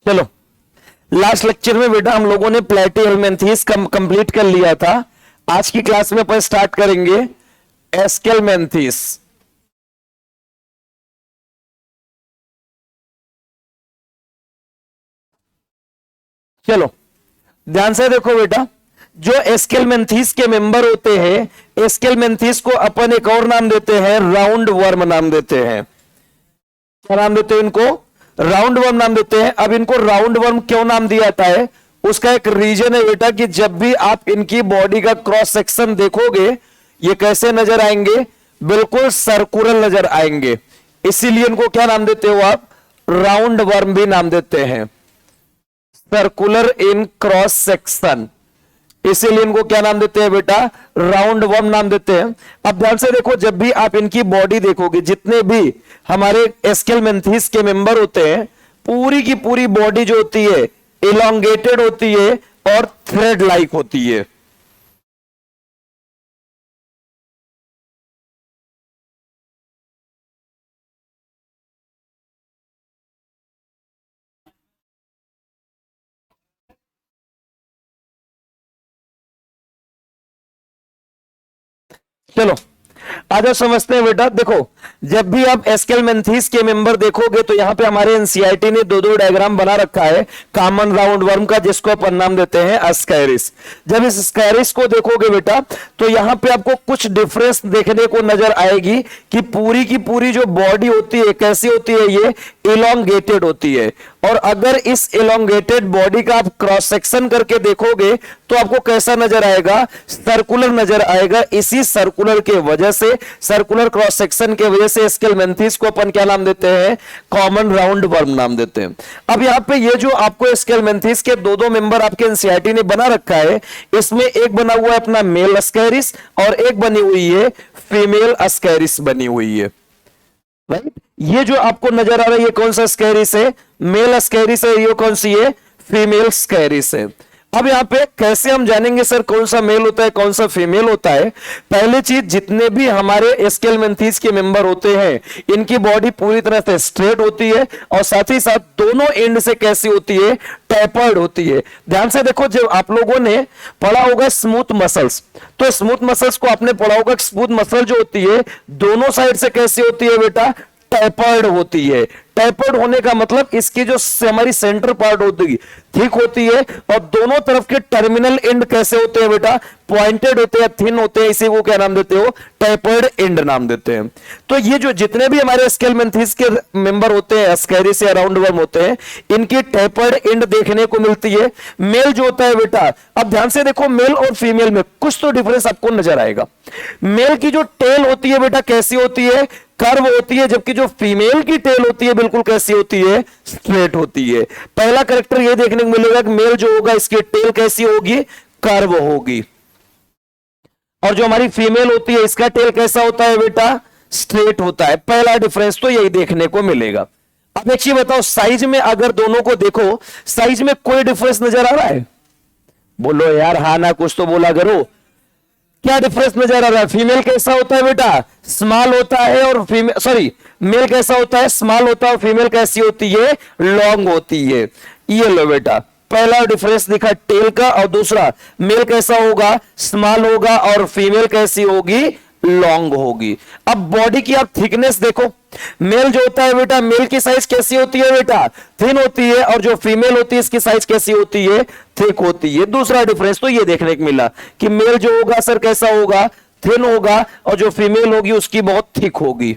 चलो, last lecture में बेटा हम लोगों ने प्लेटिहेल्मिन्थेस कंप्लीट कर लिया था। आज की क्लास में अपन स्टार्ट करेंगे एस्केलमेंथेस। चलो ध्यान से देखो बेटा, जो एस्केलमेंथेस के मेंबर होते हैं, एस्केलमेंथेस को अपन एक और नाम देते हैं, राउंड वर्म नाम देते हैं। क्या नाम देते हैं इनको? राउंड वर्म नाम देते हैं। अब इनको राउंड वर्म क्यों नाम दिया जाता है, उसका एक रीजन है बेटा कि जब भी आप इनकी बॉडी का क्रॉस सेक्शन देखोगे, ये कैसे नजर आएंगे? बिल्कुल सर्कुलर नजर आएंगे। इसीलिए इनको क्या नाम देते हो आप? राउंड वर्म भी नाम देते हैं, सर्कुलर इन क्रॉस सेक्शन। इसीलिए इनको क्या नाम देते हैं बेटा? राउंड वर्म नाम देते हैं। अब ध्यान से देखो, जब भी आप इनकी बॉडी देखोगे, जितने भी हमारे एस्केलमेंथेस के मेंबर होते हैं, पूरी की पूरी बॉडी जो होती है इलोंगेटेड होती है और थ्रेड लाइक होती है। चलो आ जाओ, समझते हैं बेटा। देखो, जब भी आप एस्केलमेंथेस के मेंबर देखोगे तो यहां पे हमारे एनसीईआरटी ने दो डायग्राम बना रखा है कॉमन राउंड वर्म का, जिसको अपन नाम देते हैं अस्कैरिस। जब इस अस्कैरिस को देखोगे बेटा तो यहां पे आपको कुछ डिफरेंस देखने को नजर आएगी कि पूरी की पूरी जो बॉडी होती है कैसी होती है? ये इलोंगेटेड होती है। और अगर इस इलोंगेटेड बॉडी का आप क्रॉस सेक्शन करके देखोगे तो आपको कैसा नजर आएगा? सर्कुलर नजर आएगा। इसी सर्कुलर के वजह से, सर्कुलर क्रॉस सेक्शन के वजह से एस्केलमेंथेस को अपन क्या नाम देते हैं? कॉमन राउंड वर्म नाम देते हैं। अब यहां पे ये जो आपको एस्केलमेंथेस के दो मेंबर आपके एनसीईआरटी ने बना रखा है, इसमें एक बना हुआ है अपना मेल अस्कैरिस और एक बनी हुई है फीमेल अस्कैरिस बनी हुई है, राइट? ये जो आपको नजर आ रहा है ये कौन सा स्कैरिस है? मेल अस्कैरिस है। ये कौन सी है? फीमेल स्कैरिस है। अब यहां पे कैसे हम जानेंगे सर कौन सा मेल होता है कौन सा फीमेल होता है? पहली चीज, जितने भी हमारे एस्केलमेंथेस के मेंबर होते हैं, इनकी बॉडी पूरी तरह से स्ट्रेट होती है और साथ ही साथ दोनों एंड से कैसी होती है? टैपर्ड होती है। ध्यान से देखो, जब आप लोगों ने पढ़ा होगा स्मूथ मसल्स, तो स्मूथ मसल्स को आपने पढ़ा होगा, स्मूथ मसल जो होती है दोनों साइड से कैसी होती है बेटा? टैपर्ड होती है। टैपर्ड होने का मतलब इसकी जो हमारी सेंटर पार्ट होती है थिक होती है और दोनों तरफ के टर्मिनल एंड कैसे होते हैं बेटा? पॉइंटेड होते हैं, थिन होते हैं। इसी को क्या नाम देते हो? टैपर्ड एंड नाम देते हैं। तो ये जो जितने भी हमारे एस्केलमेंथेस के मेंबर होते हैं, अस्कैरिस या राउंड वर्म होते हैं, इनकी टैपर्ड एंड देखने को मिलती है। मेल जो होता है बेटा, अब ध्यान से देखो, मेल और फीमेल में कुछ तो डिफरेंस आपको नजर आएगा। मेल की जो टेल होती है बेटा कैसी होती है? कर्व होती है, जबकि जो फीमेल की टेल होती है बिल्कुल कैसी होती है? स्ट्रेट होती है। पहला कैरेक्टर ये देखने को मिलेगा कि मेल जो होगा इसकी टेल कैसी होगी? कर्व होगी। और जो हमारी फीमेल होती है इसका टेल कैसा होता है बेटा? स्ट्रेट होता है। पहला डिफरेंस तो यही देखने को मिलेगा। अब एक चीज बताओ, साइज में अगर दोनों को देखो, साइज में कोई डिफरेंस नजर आ रहा है? बोलो यार, हाँ ना कुछ तो बोला करो। क्या डिफरेंस नजर आ रहा है? फीमेल कैसा होता है बेटा? स्मॉल होता है। और फीमेल, सॉरी, मेल कैसा होता है? स्मॉल होता है। और फीमेल कैसी होती है? लॉन्ग होती है। ये लो बेटा, पहला डिफरेंस दिखा टेल का। और दूसरा, मेल कैसा होगा? स्मॉल होगा और फीमेल कैसी होगी? लॉन्ग होगी। अब बॉडी की आप थिकनेस देखो, मेल जो होता है बेटा, मेल की साइज कैसी होती है बेटा? थिन होती है। और जो फीमेल होती है इसकी साइज कैसी होती है? थिक होती है। दूसरा डिफरेंस तो ये देखने को मिला कि मेल जो होगा सर कैसा होगा? थिन होगा। और जो फीमेल होगी उसकी बहुत थिक होगी।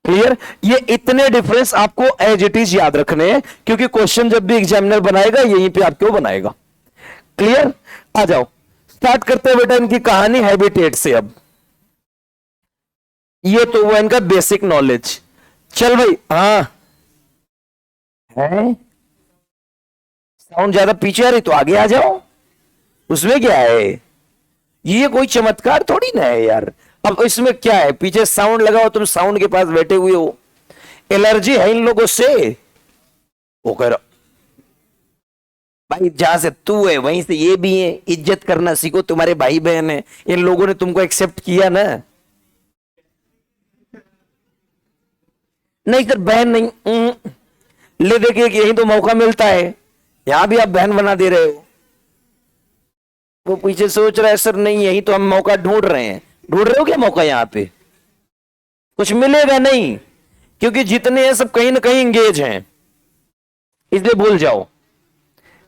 क्लियर? ये इतने डिफरेंस आपको एज इट इज याद रखने हैं, क्योंकि क्वेश्चन जब भी एग्जामिनर बनाएगा यहीं पे आपको बनाएगा। क्लियर? आ जाओ, स्टार्ट करते हैं बेटा इनकी कहानी हैबिटेट से। अब ये तो वो इनका बेसिक नॉलेज। चल भाई, हाँ है साउंड ज्यादा पीछे आ रही तो आगे आ जाओ, उसमें क्या है? ये कोई चमत्कार थोड़ी ना है यार। अब इसमें क्या है? पीछे साउंड लगाओ, तुम साउंड के पास बैठे हुए हो, एलर्जी है इन लोगों से। वो कह रहा भाई, जहां से तू है वहीं से ये भी है, इज्जत करना सीखो, तुम्हारे भाई बहन है, इन लोगों ने तुमको एक्सेप्ट किया ना। नहीं सर, बहन नहीं। ले देखिए कि यही तो मौका मिलता है, यहां भी आप बहन बना दे रहे हो। वो पीछे सोच रहा है सर नहीं यही तो हम मौका ढूंढ रहे हैं। ढूंढ रहे हो क्या मौका? यहां पे कुछ मिलेगा नहीं, क्योंकि जितने हैं सब कहीं ना कहीं इंगेज हैं, इसलिए भूल जाओ।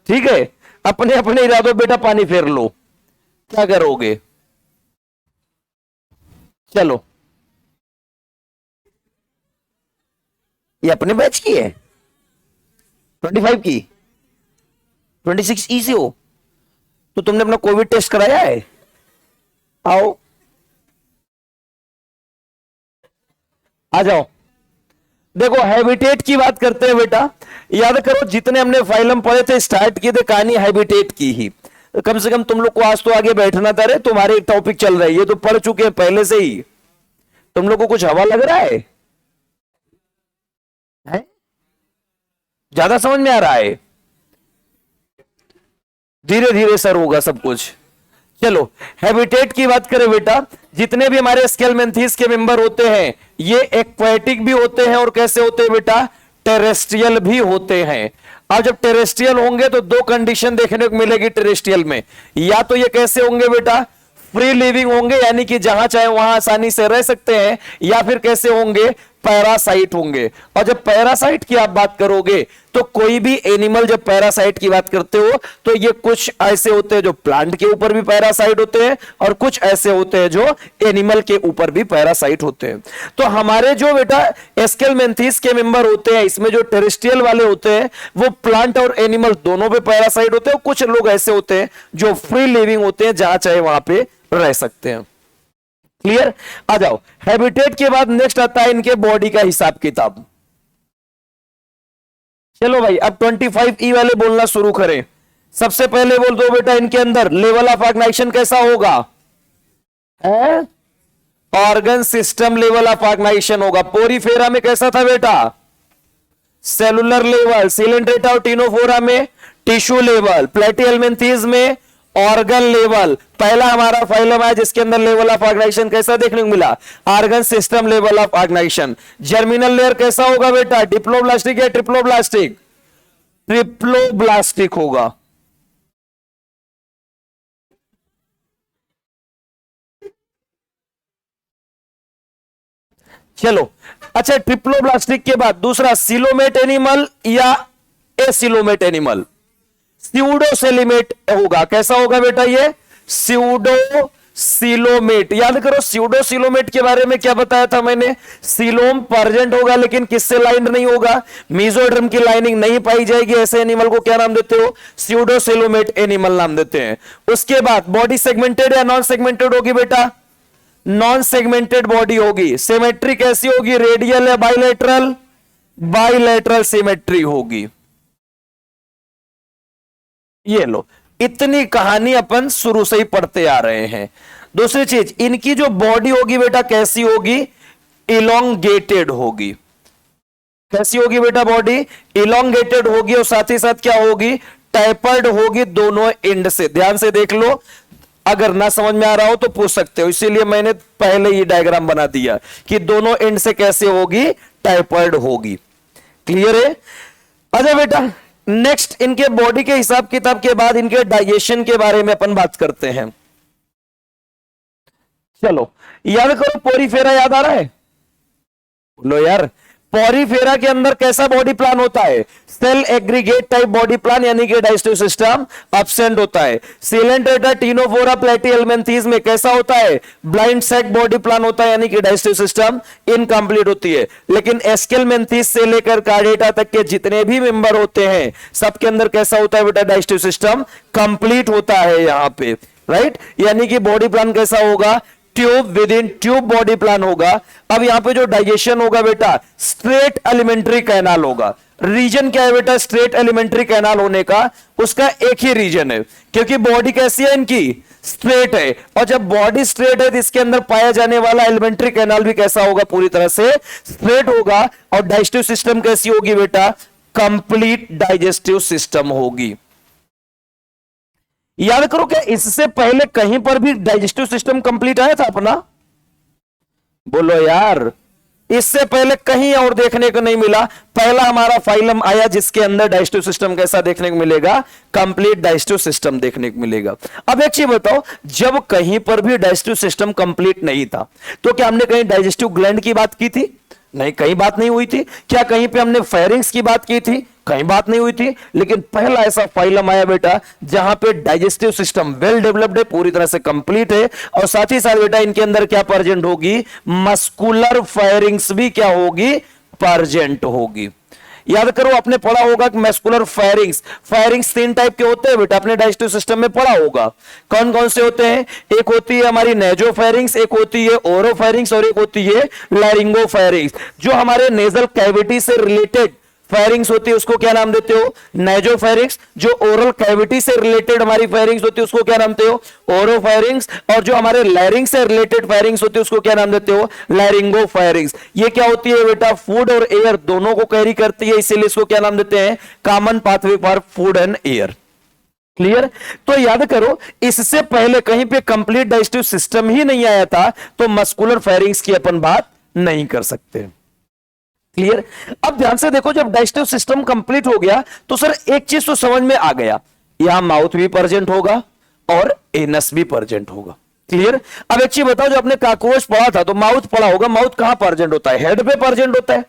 ठीक है, अपने अपने इरादों बेटा पानी फेर लो, क्या करोगे? चलो, ये अपने बैच की है 25 की, 26 ई से हो तो तुमने अपना कोविड टेस्ट कराया है? आओ, आ जाओ। देखो हैबिटेट की बात करते हैं बेटा, याद करो जितने हमने फाइलम पढ़े थे स्टार्ट किए थे कहानी हैबिटेट की ही। कम से कम तुम लोग को आज तो आगे बैठना था रे, तुम्हारे एक टॉपिक चल रहा है, ये तो पढ़ चुके हैं पहले से ही। तुम लोग को कुछ हवा लग रहा है? ज्यादा समझ में आ रहा है? धीरे धीरे सर होगा सब कुछ। चलो हैबिटेट की बात करें बेटा, जितने भी हमारे स्केलमेंथीज के मेंबर होते हैं ये एक्वाटिक भी होते हैं और कैसे होते हैं बेटा? टेरेस्ट्रियल भी होते हैं। अब जब टेरेस्ट्रियल होंगे तो दो कंडीशन देखने को मिलेगी टेरेस्ट्रियल में, या तो ये कैसे होंगे बेटा? फ्री लिविंग होंगे, यानी कि जहां चाहे वहां आसानी से रह सकते हैं, या फिर कैसे होंगे? पैरासाइट होंगे। और जब पैरासाइट की आप बात करोगे तो कोई भी एनिमल, जब पैरासाइट की बात करते हो तो ये कुछ ऐसे होते हैं जो प्लांट के ऊपर भी पैरासाइट होते हैं और कुछ ऐसे होते हैं जो एनिमल के ऊपर भी पैरासाइट होते हैं। तो हमारे जो बेटा एस्केलमेंथीज के मेंबर होते हैं इसमें जो टेरेस्ट्रियल वाले होते हैं वो प्लांट और एनिमल दोनों पे पैरासाइट होते हैं, और कुछ लोग ऐसे होते हैं जो फ्री लिविंग होते हैं, जहां चाहे वहां पे रह सकते हैं। क्लियर? आ जाओ, हैबिटेट के बाद नेक्स्ट आता है इनके बॉडी का हिसाब किताब। चलो भाई अब 25 वाले बोलना शुरू करें। सबसे पहले बोल दो बेटा इनके अंदर लेवल ऑफ ऑर्गेनाइजेशन कैसा होगा? Organ system level of organisation होगा। पोरीफेरा में कैसा था बेटा? Cellular level. सिलेंड्रेटा और टिनोफोरा में टिश्यू लेवल। प्लेटिहेल्मिन्थीज में ऑर्गन लेवल। पहला हमारा फाइलम है जिसके अंदर लेवल ऑफ ऑर्गेनाइजेशन कैसा देखने को मिला? Organ system level of organisation. Germinal layer कैसा होगा बेटा? डिप्लोब्लास्टिक या ट्रिप्लोब्लास्टिक? ट्रिप्लोब्लास्टिक होगा। चलो अच्छा, ट्रिप्लोब्लास्टिक के बाद दूसरा सिलोमेट एनिमल या एसिलोमेट एनिमल? स्यूडोसेलिमेट होगा। कैसा होगा बेटा ये? स्यूडोसिलोमेट। याद करो स्यूडोसिलोमेट के बारे में क्या बताया था मैंने? सिलोम परजेंट होगा लेकिन किससे लाइंड नहीं होगा? मेसोडर्म की लाइनिंग नहीं पाई जाएगी। ऐसे एनिमल को क्या नाम देते हो? स्यूडोसिलोमेट एनिमल नाम देते हैं। उसके बाद बॉडी सेगमेंटेड या नॉन सेगमेंटेड होगी बेटा? नॉन सेगमेंटेड बॉडी होगी। सिमेट्री कैसी होगी? रेडियल या बाइलेटरल? बाइलेटरल सिमेट्री होगी। ये लो, इतनी कहानी अपन शुरू से ही पढ़ते आ रहे हैं। दूसरी चीज, इनकी जो बॉडी होगी बेटा कैसी होगी? इलोंगेटेड होगी। कैसी होगी बेटा बॉडी? इलोंगेटेड होगी। और साथ ही साथ क्या होगी? टैपर्ड होगी दोनों एंड से। ध्यान से देख लो, अगर ना समझ में आ रहा हो तो पूछ सकते हो, इसीलिए मैंने पहले ही डायग्राम बना दिया कि दोनों एंड से कैसे होगी? टैपर्ड होगी। क्लियर है? अच्छा बेटा नेक्स्ट इनके बॉडी के हिसाब किताब के बाद इनके डाइजेशन के बारे में अपन बात करते हैं। चलो याद करो, पोरीफेरा याद आ रहा है? बोलो यार, पोरीफेरा के अंदर कैसा बॉडी प्लान होता है? Cell aggregate type body plan, यानी कि डाइजेस्टिव सिस्टम एब्सेंट होता है। सिलेंड्रेटा, टिनोफोरा, प्लेटिहेल्मिन्थीज में कैसा होता है? ब्लाइंड सैक बॉडी प्लान होता है, यानी कि डाइजेस्टिव सिस्टम इनकम्प्लीट होती है। लेकिन एस्केलमेंथीज से लेकर कार्डेटा तक के जितने भी मेंबर होते हैं सबके अंदर कैसा होता है बेटा? डाइजेस्टिव सिस्टम कंप्लीट होता है यहां पे, राइट? यानी कि बॉडी प्लान कैसा होगा? Tube with in tube body plan होगा। अब यहां पे जो डाइजेशन होगा बेटा स्ट्रेट एलिमेंट्री कैनाल होगा। रीजन क्या है बेटा स्ट्रेट एलिमेंट्री कैनाल होने का? उसका एक ही रीजन है, क्योंकि बॉडी कैसी है इनकी? स्ट्रेट है। और जब बॉडी स्ट्रेट है तो इसके अंदर पाया जाने वाला एलिमेंट्री कैनाल भी कैसा होगा? पूरी तरह से स्ट्रेट होगा। और डाइजेस्टिव सिस्टम कैसी होगी बेटा? कंप्लीट डाइजेस्टिव सिस्टम होगी। याद करो क्या इससे पहले कहीं पर भी डाइजेस्टिव सिस्टम कंप्लीट आया था अपना? बोलो यार, इससे पहले कहीं और देखने को नहीं मिला। पहला हमारा फाइलम आया जिसके अंदर डाइजेस्टिव सिस्टम कैसा देखने को मिलेगा, कंप्लीट डाइजेस्टिव सिस्टम देखने को मिलेगा। अब एक चीज बताओ, जब कहीं पर भी डाइजेस्टिव सिस्टम कंप्लीट नहीं था तो क्या हमने कहीं डाइजेस्टिव ग्लैंड की बात की थी? नहीं, कहीं बात नहीं हुई थी। क्या कहीं पे हमने फेरिंग्स की बात की थी? कहीं बात नहीं हुई थी। लेकिन पहला ऐसा फाइलम आया बेटा जहां पे डाइजेस्टिव सिस्टम वेल डेवलप्ड है, पूरी तरह से कंप्लीट है, और साथ ही साथ बेटा इनके अंदर क्या प्रेजेंट होगी, मस्कुलर फेरिंग्स भी क्या होगी, प्रेजेंट होगी। याद करो, आपने पढ़ा होगा कि मस्कुलर फेरिंग्स, फेरिंग्स 3 टाइप के होते हैं बेटा, अपने डाइजेस्टिव सिस्टम में पढ़ा होगा। कौन कौन से होते हैं? एक होती है हमारी नेजोफेरिंग्स, एक होती है ओरोफेरिंग्स, और एक होती है लैरिंगोफेरिंग्स। जो हमारे नेजल कैविटी से रिलेटेड फेरिंग्स होती है उसको क्या नाम देते हो, नेजोफेरिंग्स। जो ओरल कैविटी से रिलेटेड हमारी फेरिंग्स होती है उसको क्या नाम देते हो, ओरोफेरिंग्स। और जो हमारे लैरिंग्स से रिलेटेड फेरिंग्स होती है उसको क्या नाम देते हो, लैरिंगोफेरिंग्स। ये क्या होती है बेटा, फूड और एयर दोनों को कैरी करती है, इसीलिए इसको क्या नाम देते हैं, common pathway for food and air. Clear? तो याद करो, इससे पहले कहीं पे कंप्लीट डाइजेस्टिव सिस्टम ही नहीं आया था तो मस्कुलर फेरिंग्स की अपन बात नहीं कर सकते। क्लियर? अब ध्यान से देखो, जब डाइजेस्टिव सिस्टम कंप्लीट हो गया तो सर एक चीज तो समझ में आ गया, यहां माउथ भी प्रेजेंट होगा और एनस भी प्रेजेंट होगा। क्लियर? अब एक चीज बताओ, जो आपने कॉकरोच पढ़ा था तो माउथ पढ़ा होगा, माउथ कहां प्रेजेंट होता है, हेड पे प्रेजेंट होता है।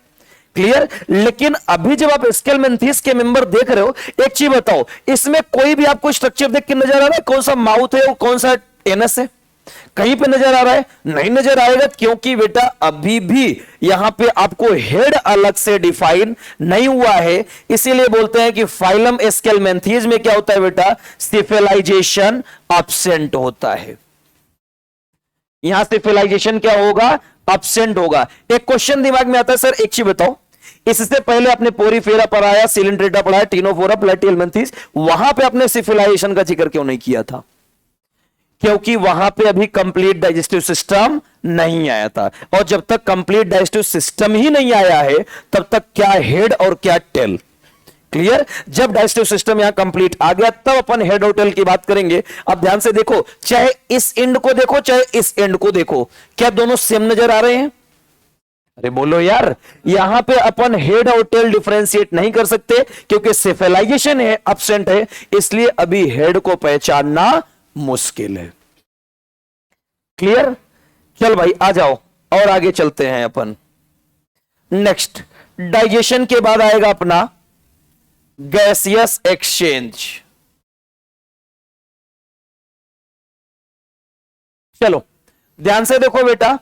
क्लियर? लेकिन अभी जब आप स्केलमेंथिस के मेंबर देख रहे हो, एक चीज बताओ, इसमें कोई भी आपको स्ट्रक्चर देख के नजर आ रहा है कौन सा माउथ है और कौन सा एनस है? कहीं पे नजर आ रहा है? नहीं नजर आएगा, क्योंकि बेटा अभी भी यहां पे आपको हेड अलग से डिफाइन नहीं हुआ है। इसीलिए बोलते हैं कि फाइलम स्केलमेंथिस में क्या होता है बेटा, सिफिलाइजेशन एब्सेंट होता है। यहां सिफिलाइजेशन क्या होगा, एब्सेंट होगा। एक क्वेश्चन दिमाग में आता है, सर एक चीज बताओ, इससे पहले आपने पोरीफेरा पढ़ाया, सिलिंड्रेटा पढ़ाया, टिनोफोरा, प्लेटिहेल्मिन्थेस, वहां पे आपने सिफिलाइजेशन का जिक्र क्यों नहीं किया था? क्योंकि वहां पे अभी कंप्लीट डाइजेस्टिव सिस्टम नहीं आया था, और जब तक कंप्लीट डाइजेस्टिव सिस्टम ही नहीं आया है तब तक क्या हेड और क्या टेल। क्लियर? जब डाइजेस्टिव सिस्टम यहां कंप्लीट आ गया तब अपन हेड और टेल की बात करेंगे। अब ध्यान से देखो, चाहे इस एंड को देखो चाहे इस एंड को देखो, क्या दोनों सेम नजर आ रहे हैं? अरे बोलो यार, यहां पे अपन हेड और टेल डिफरेंशिएट नहीं कर सकते क्योंकि सिफिलाइजेशन है, एब्सेंट है, इसलिए अभी हेड को पहचानना मुश्किल है। क्लियर? चल भाई आ जाओ और आगे चलते हैं अपन। नेक्स्ट, डाइजेशन के बाद आएगा अपना गैसियस एक्सचेंज। चलो ध्यान से देखो बेटा,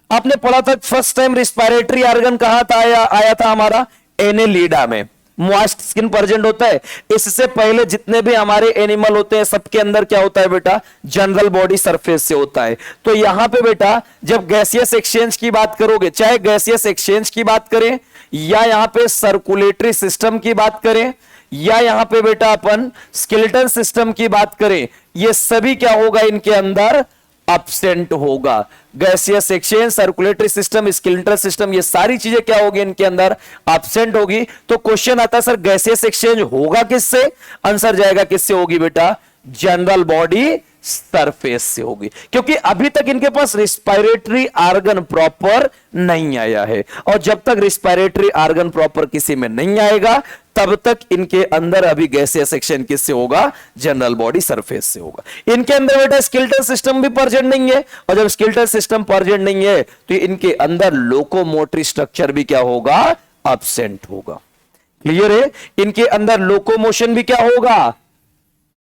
आपने पढ़ा था फर्स्ट टाइम रिस्पायरेटरी ऑर्गन कहां था, आया था हमारा एनेलिडा में, मॉइस्ट स्किन प्रेजेंट होता है। इससे पहले जितने भी हमारे एनिमल होते हैं सबके अंदर क्या होता है बेटा, जनरल बॉडी सरफेस से होता है। तो यहां पे बेटा जब गैसियस एक्सचेंज की बात करोगे, चाहे गैसियस एक्सचेंज की बात करें या यहां पे सर्कुलेटरी सिस्टम की बात करें या यहां पे बेटा अपन स्केलेटन सिस्टम की बात करें, ये सभी क्या होगा, इनके अंदर एब्सेंट होगा। Gaseous exchange, circulatory system, skeletal system, ये सारी चीजें क्या होगी, इनके अंदर एब्सेंट होगी। तो क्वेश्चन आता है, सर गैसियस एक्सचेंज होगा किससे? आंसर जाएगा किससे होगी बेटा, जनरल बॉडी सरफेस से होगी, क्योंकि अभी तक इनके पास रिस्पायरेटरी ऑर्गन प्रॉपर नहीं आया है, और जब तक रिस्पायरेटरी ऑर्गन प्रॉपर किसी में नहीं आएगा तब तक इनके अंदर अभी गैसियस सेक्शन किससे होगा, जनरल बॉडी सरफेस से होगा। इनके अंदर बेटा स्केलेटल सिस्टम भी प्रेजेंट नहीं है, और जब स्केलेटल सिस्टम प्रेजेंट नहीं है तो इनके अंदर लोकोमोटरी स्ट्रक्चर भी क्या होगा, एब्सेंट होगा। क्लियर है? इनके अंदर लोकोमोशन भी क्या होगा,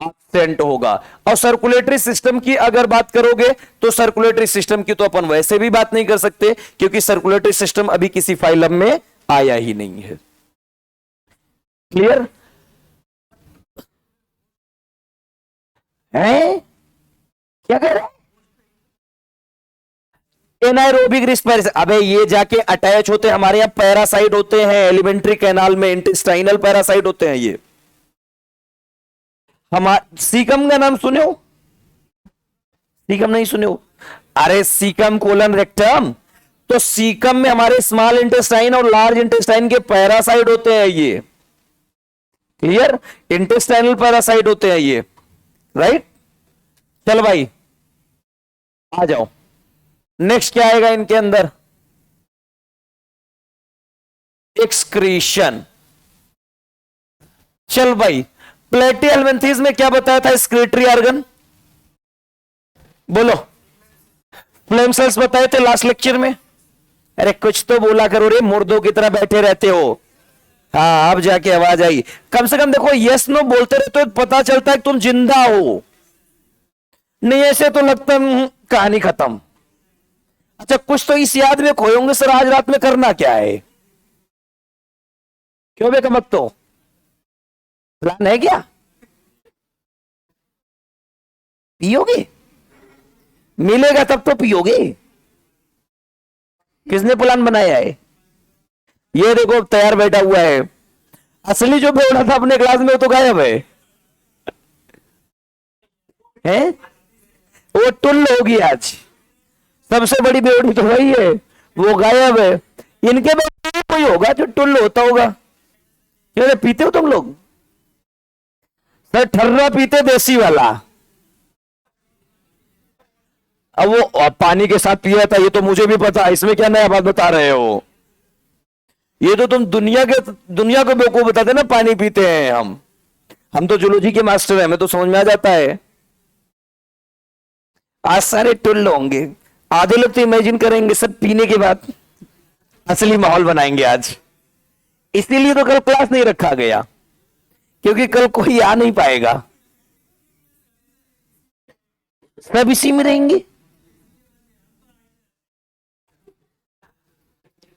एब्सेंट होगा। और सर्कुलेटरी सिस्टम की अगर बात करोगे तो सर्कुलेटरी सिस्टम की तो अपन वैसे भी बात नहीं कर सकते क्योंकि सर्कुलेटरी सिस्टम अभी किसी फाइलम में आया ही नहीं है। क्लियर है? क्या कह रहे हैं? एनाएरोबिक रिस्पायरेशन, अबे ये जाके अटैच होते हैं हमारे यहां, पैरासाइट होते हैं एलिमेंट्री कैनाल में, इंटेस्टाइनल पैरासाइट होते हैं ये। हम सीकम का नाम सुने हो? सीकम नहीं सुने हो? अरे सीकम कोलन रेक्टम, तो सीकम में हमारे स्मॉल इंटेस्टाइन और लार्ज इंटेस्टाइन के पैरासाइट होते हैं ये। क्लियर? इंटेस्टाइनल पैरासाइट होते हैं ये, राइट? चल भाई आ जाओ, नेक्स्ट क्या आएगा इनके अंदर, एक्सक्रीशन। चल भाई, प्लेटिहेल्मिन्थेस में क्या बताया था एक्सक्रीटरी ऑर्गन? बोलो। फ्लेम सेल्स बताए थे लास्ट लेक्चर में। अरे कुछ तो बोला करो रे, मुर्दों की तरह बैठे रहते हो। हाँ, अब जाके आवाज आई। कम से कम देखो, यस नो बोलते रहे तो पता चलता है कि तुम जिंदा हो। नहीं ऐसे तो लगता कहानी खत्म। अच्छा, कुछ तो इस याद में खोए होंगे सर, आज रात में करना क्या है? क्यों बे कमक, तो प्लान है क्या? पियोगे? मिलेगा तब तो पियोगे। किसने प्लान बनाया है? ये देखो तैयार बैठा हुआ है। असली जो बेवड़ा था अपने क्लास में वो तो गायब है, हैं? वो टुल्ल होगी आज। सबसे बड़ी बेवड़ी तो वही है, वो गायब है। इनके में कोई होगा जो टुल्ल होता होगा। क्यों पीते हो तुम लोग? सर ठर्रा पीते, देसी वाला। अब वो पानी के साथ पिया था, ये तो मुझे भी पता। इसमें क्या नया बात बता रहे हो? ये तो तुम दुनिया को बेवकूफ बताते ना, पानी पीते हैं हम तो जूलॉजी के मास्टर हैं, हमें तो समझ में आ जाता है। आज सारे टुल्ल होंगे। आधे लोग तो इमेजिन करेंगे सब पीने के बाद असली माहौल बनाएंगे आज। इसीलिए तो कल क्लास नहीं रखा गया, क्योंकि कल कोई आ नहीं पाएगा, सब इसी में रहेंगे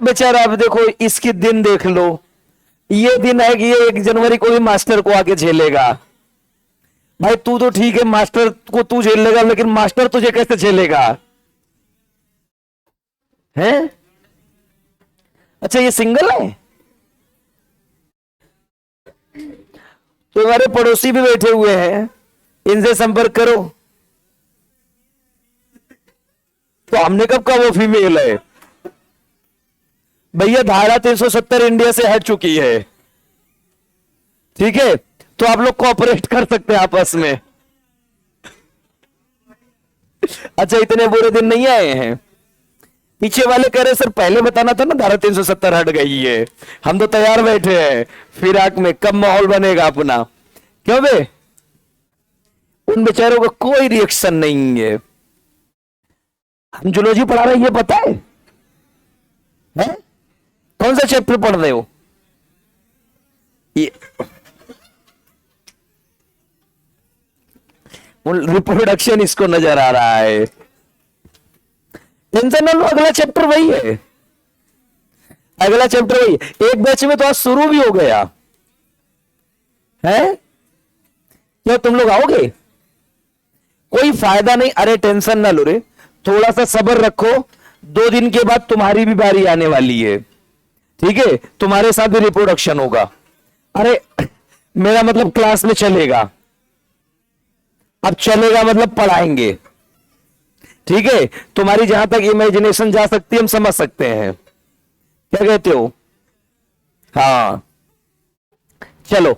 बेचारा। अब देखो इसके दिन देख लो, ये दिन है कि ये 1 जनवरी को भी मास्टर को आके झेलेगा। भाई तू तो ठीक है, मास्टर को तू झेल लेगा, लेकिन मास्टर तुझे कैसे झेलेगा? हैं? अच्छा ये सिंगल है? तो हमारे पड़ोसी भी बैठे हुए हैं, इनसे संपर्क करो। तो हमने कब कहा वो फीमेल है? भैया धारा 370 इंडिया से हट चुकी है, ठीक है? तो आप लोग कोऑपरेट कर सकते हैं आपस में। अच्छा इतने बुरे दिन नहीं आए हैं। पीछे वाले कह रहे सर पहले बताना था ना, धारा 370 हट गई है। हम तो तैयार बैठे हैं फिराक में, कब माहौल बनेगा अपना। क्यों बे? उन बेचारों का कोई रिएक्शन नहीं है। हम जूलॉजी पढ़ा रहे हैं, ये पता है? हैं? कौन सा चैप्टर पढ़ रहे हो? ये रिप्रोडक्शन इसको नजर आ रहा है। टेंशन ना लो, अगला चैप्टर वही है, अगला चैप्टर वही है। एक बैच में तो आज शुरू भी हो गया है। क्या तुम लोग आओगे? कोई फायदा नहीं। अरे टेंशन ना लो रे, थोड़ा सा सब्र रखो। 2 दिन के बाद तुम्हारी भी बारी आने वाली है, ठीक है? तुम्हारे साथ भी रिप्रोडक्शन होगा। अरे मेरा मतलब क्लास में चलेगा। अब चलेगा मतलब पढ़ाएंगे, ठीक है? तुम्हारी जहां तक इमेजिनेशन जा सकती है हम समझ सकते हैं। क्या कहते हो? हाँ चलो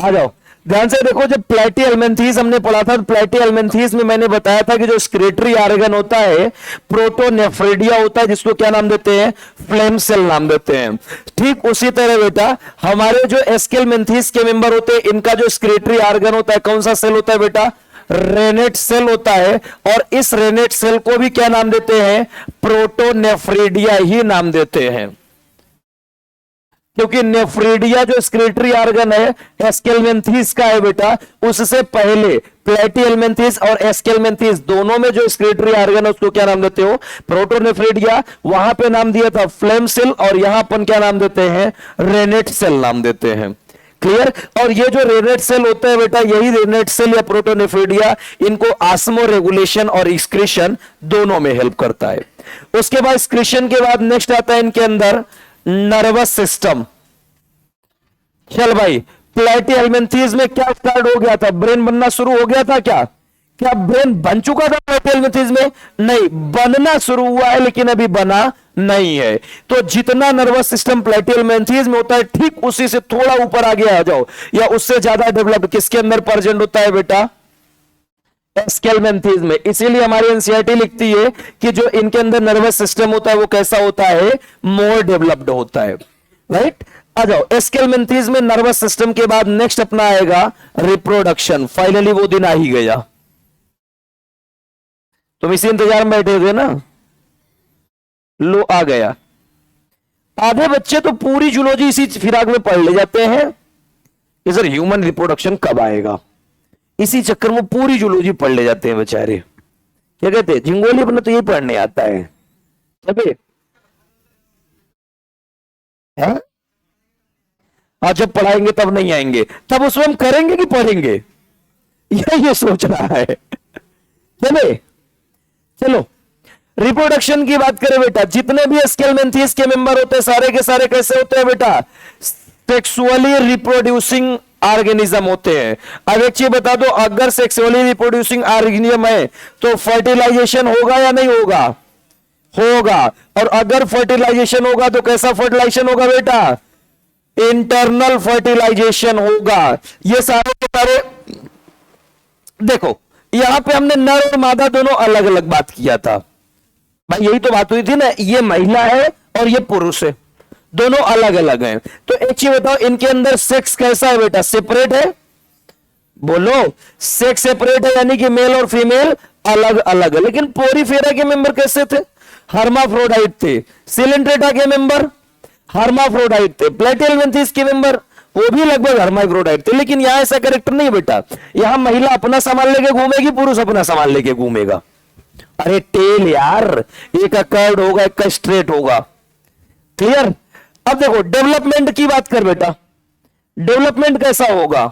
आ जाओ। ध्यान से देखो, जब प्लेटिहेल्मिन्थेस हमने पढ़ा था, प्लेटिहेल्मिन्थेस में मैंने बताया था कि जो स्क्रेटरी ऑर्गन होता है प्रोटोनेफ्रिडिया होता है, जिसको क्या नाम देते हैं? फ्लेम सेल नाम देते हैं। ठीक उसी तरह बेटा हमारे जो एस्केलमेंथेस के मेंबर होते हैं, इनका जो स्क्रेटरी ऑर्गन होता है कौन सा सेल होता है बेटा? रेनेट सेल होता है। और इस रेनेट सेल को भी क्या नाम देते हैं? प्रोटोनेफ्रिडिया ही नाम देते हैं, क्योंकि नेफ्रिडिया जो स्क्रेटरी ऑर्गन है एस्केलमेंथेस का है बेटा, उससे पहले प्लेटिहेल्मिन्थेस और एस्केलमेंथेस दोनों में जो स्क्रेटरी ऑर्गन है उसको क्या नाम देते हो? प्रोटोनेफ्रिडिया। वहां पे नाम दिया था फ्लेम सेल, और यहां अपन क्या नाम देते हैं? रेनेट सेल नाम देते हैं। क्लियर? और ये जो रेनेट सेल होता है बेटा, यही रेनेट सेल या प्रोटोनेफ्रिडिया इनको ऑस्मो रेगुलेशन और एक्सक्रीशन दोनों में हेल्प करता है। उसके बाद एक्सक्रीशन के बाद नेक्स्ट आता है इनके अंदर नर्वस सिस्टम। चल भाई, प्लेटिहेल्मिन्थेस में क्या स्टार्ट हो गया था? ब्रेन बनना शुरू हो गया था क्या? क्या ब्रेन बन चुका था प्लेटिहेल्मिन्थेस में? नहीं, बनना शुरू हुआ है लेकिन अभी बना नहीं है। तो जितना नर्वस सिस्टम प्लेटिहेल्मिन्थेस में होता है, ठीक उसी से थोड़ा ऊपर आगे आ जाओ, या उससे ज्यादा डेवलप्ड किसके अंदर प्रेजेंट होता है बेटा? एस्केलमेंथेस में। इसीलिए हमारी एनसीईआरटी लिखती है कि जो इनके अंदर नर्वस सिस्टम होता है वो कैसा होता है? मोर डेवलप्ड होता है। राइट। आ जाओ, एस्केलमेंथीज में नर्वस सिस्टम के बाद नेक्स्ट अपना आएगा रिप्रोडक्शन। फाइनली वो दिन आ ही गया, तुम इसी इंतजार में बैठे थे ना, लो आ गया। आधे बच्चे तो पूरी जूलॉजी इसी फिराक में पढ़ ले जाते हैं कि सर ह्यूमन रिप्रोडक्शन कब आएगा, इसी चक्कर में पूरी जूलॉजी पढ़ ले जाते हैं बेचारे। क्या कहते हैं, झिंगोली अपने तो यही पढ़ने आता है अबे। आज जब पढ़ाएंगे तब नहीं आएंगे, तब उसमें हम करेंगे कि पढ़ेंगे, ये सोच रहा है। चले चलो, रिप्रोडक्शन की बात करें बेटा, जितने भी एस्केलमेंथीज के मेंबर होते हैं सारे के सारे कैसे होते हैं बेटा, सेक्सुअली रिप्रोड्यूसिंग ऑर्गेनिज्म होते हैं। अब एक चीज बता दो, अगर सेक्सुअली रिप्रोड्यूसिंग ऑर्गेनिज्म है तो फर्टिलाइजेशन होगा या नहीं होगा, होगा। और अगर फर्टिलाइजेशन होगा तो कैसा फर्टिलाइजेशन होगा बेटा, इंटरनल फर्टिलाइजेशन होगा। ये सारे के सारे देखो, यहां पे हमने नर और मादा दोनों अलग अलग बात किया था भाई, यही तो बात हुई थी ना, ये महिला है और ये पुरुष है, दोनों अलग अलग हैं। तो एक चीज बताओ, इनके अंदर सेक्स कैसा है बेटा, सेपरेट है, बोलो सेक्स सेपरेट है, यानी कि मेल और फीमेल अलग अलग है। लेकिन पोरीफेरा के मेंबर कैसे थे, हर्माफ्रोडाइट थे। सिलेंट्रेटा के मेंबर हर्माफ्रोडाइट थे। प्लेटिहेल्मिन्थेस के मेंबर वो भी लगभग हर्माफ्रोडाइट थे। लेकिन यहां ऐसा कैरेक्टर नहीं बेटा, यहां महिला अपना सामान लेके घूमेगी, पुरुष अपना सामान लेके घूमेगा। अरे टेल यार, एक का कर्व्ड होगा, एक का स्ट्रेट होगा। क्लियर। अब देखो डेवलपमेंट की बात कर बेटा, डेवलपमेंट कैसा होगा,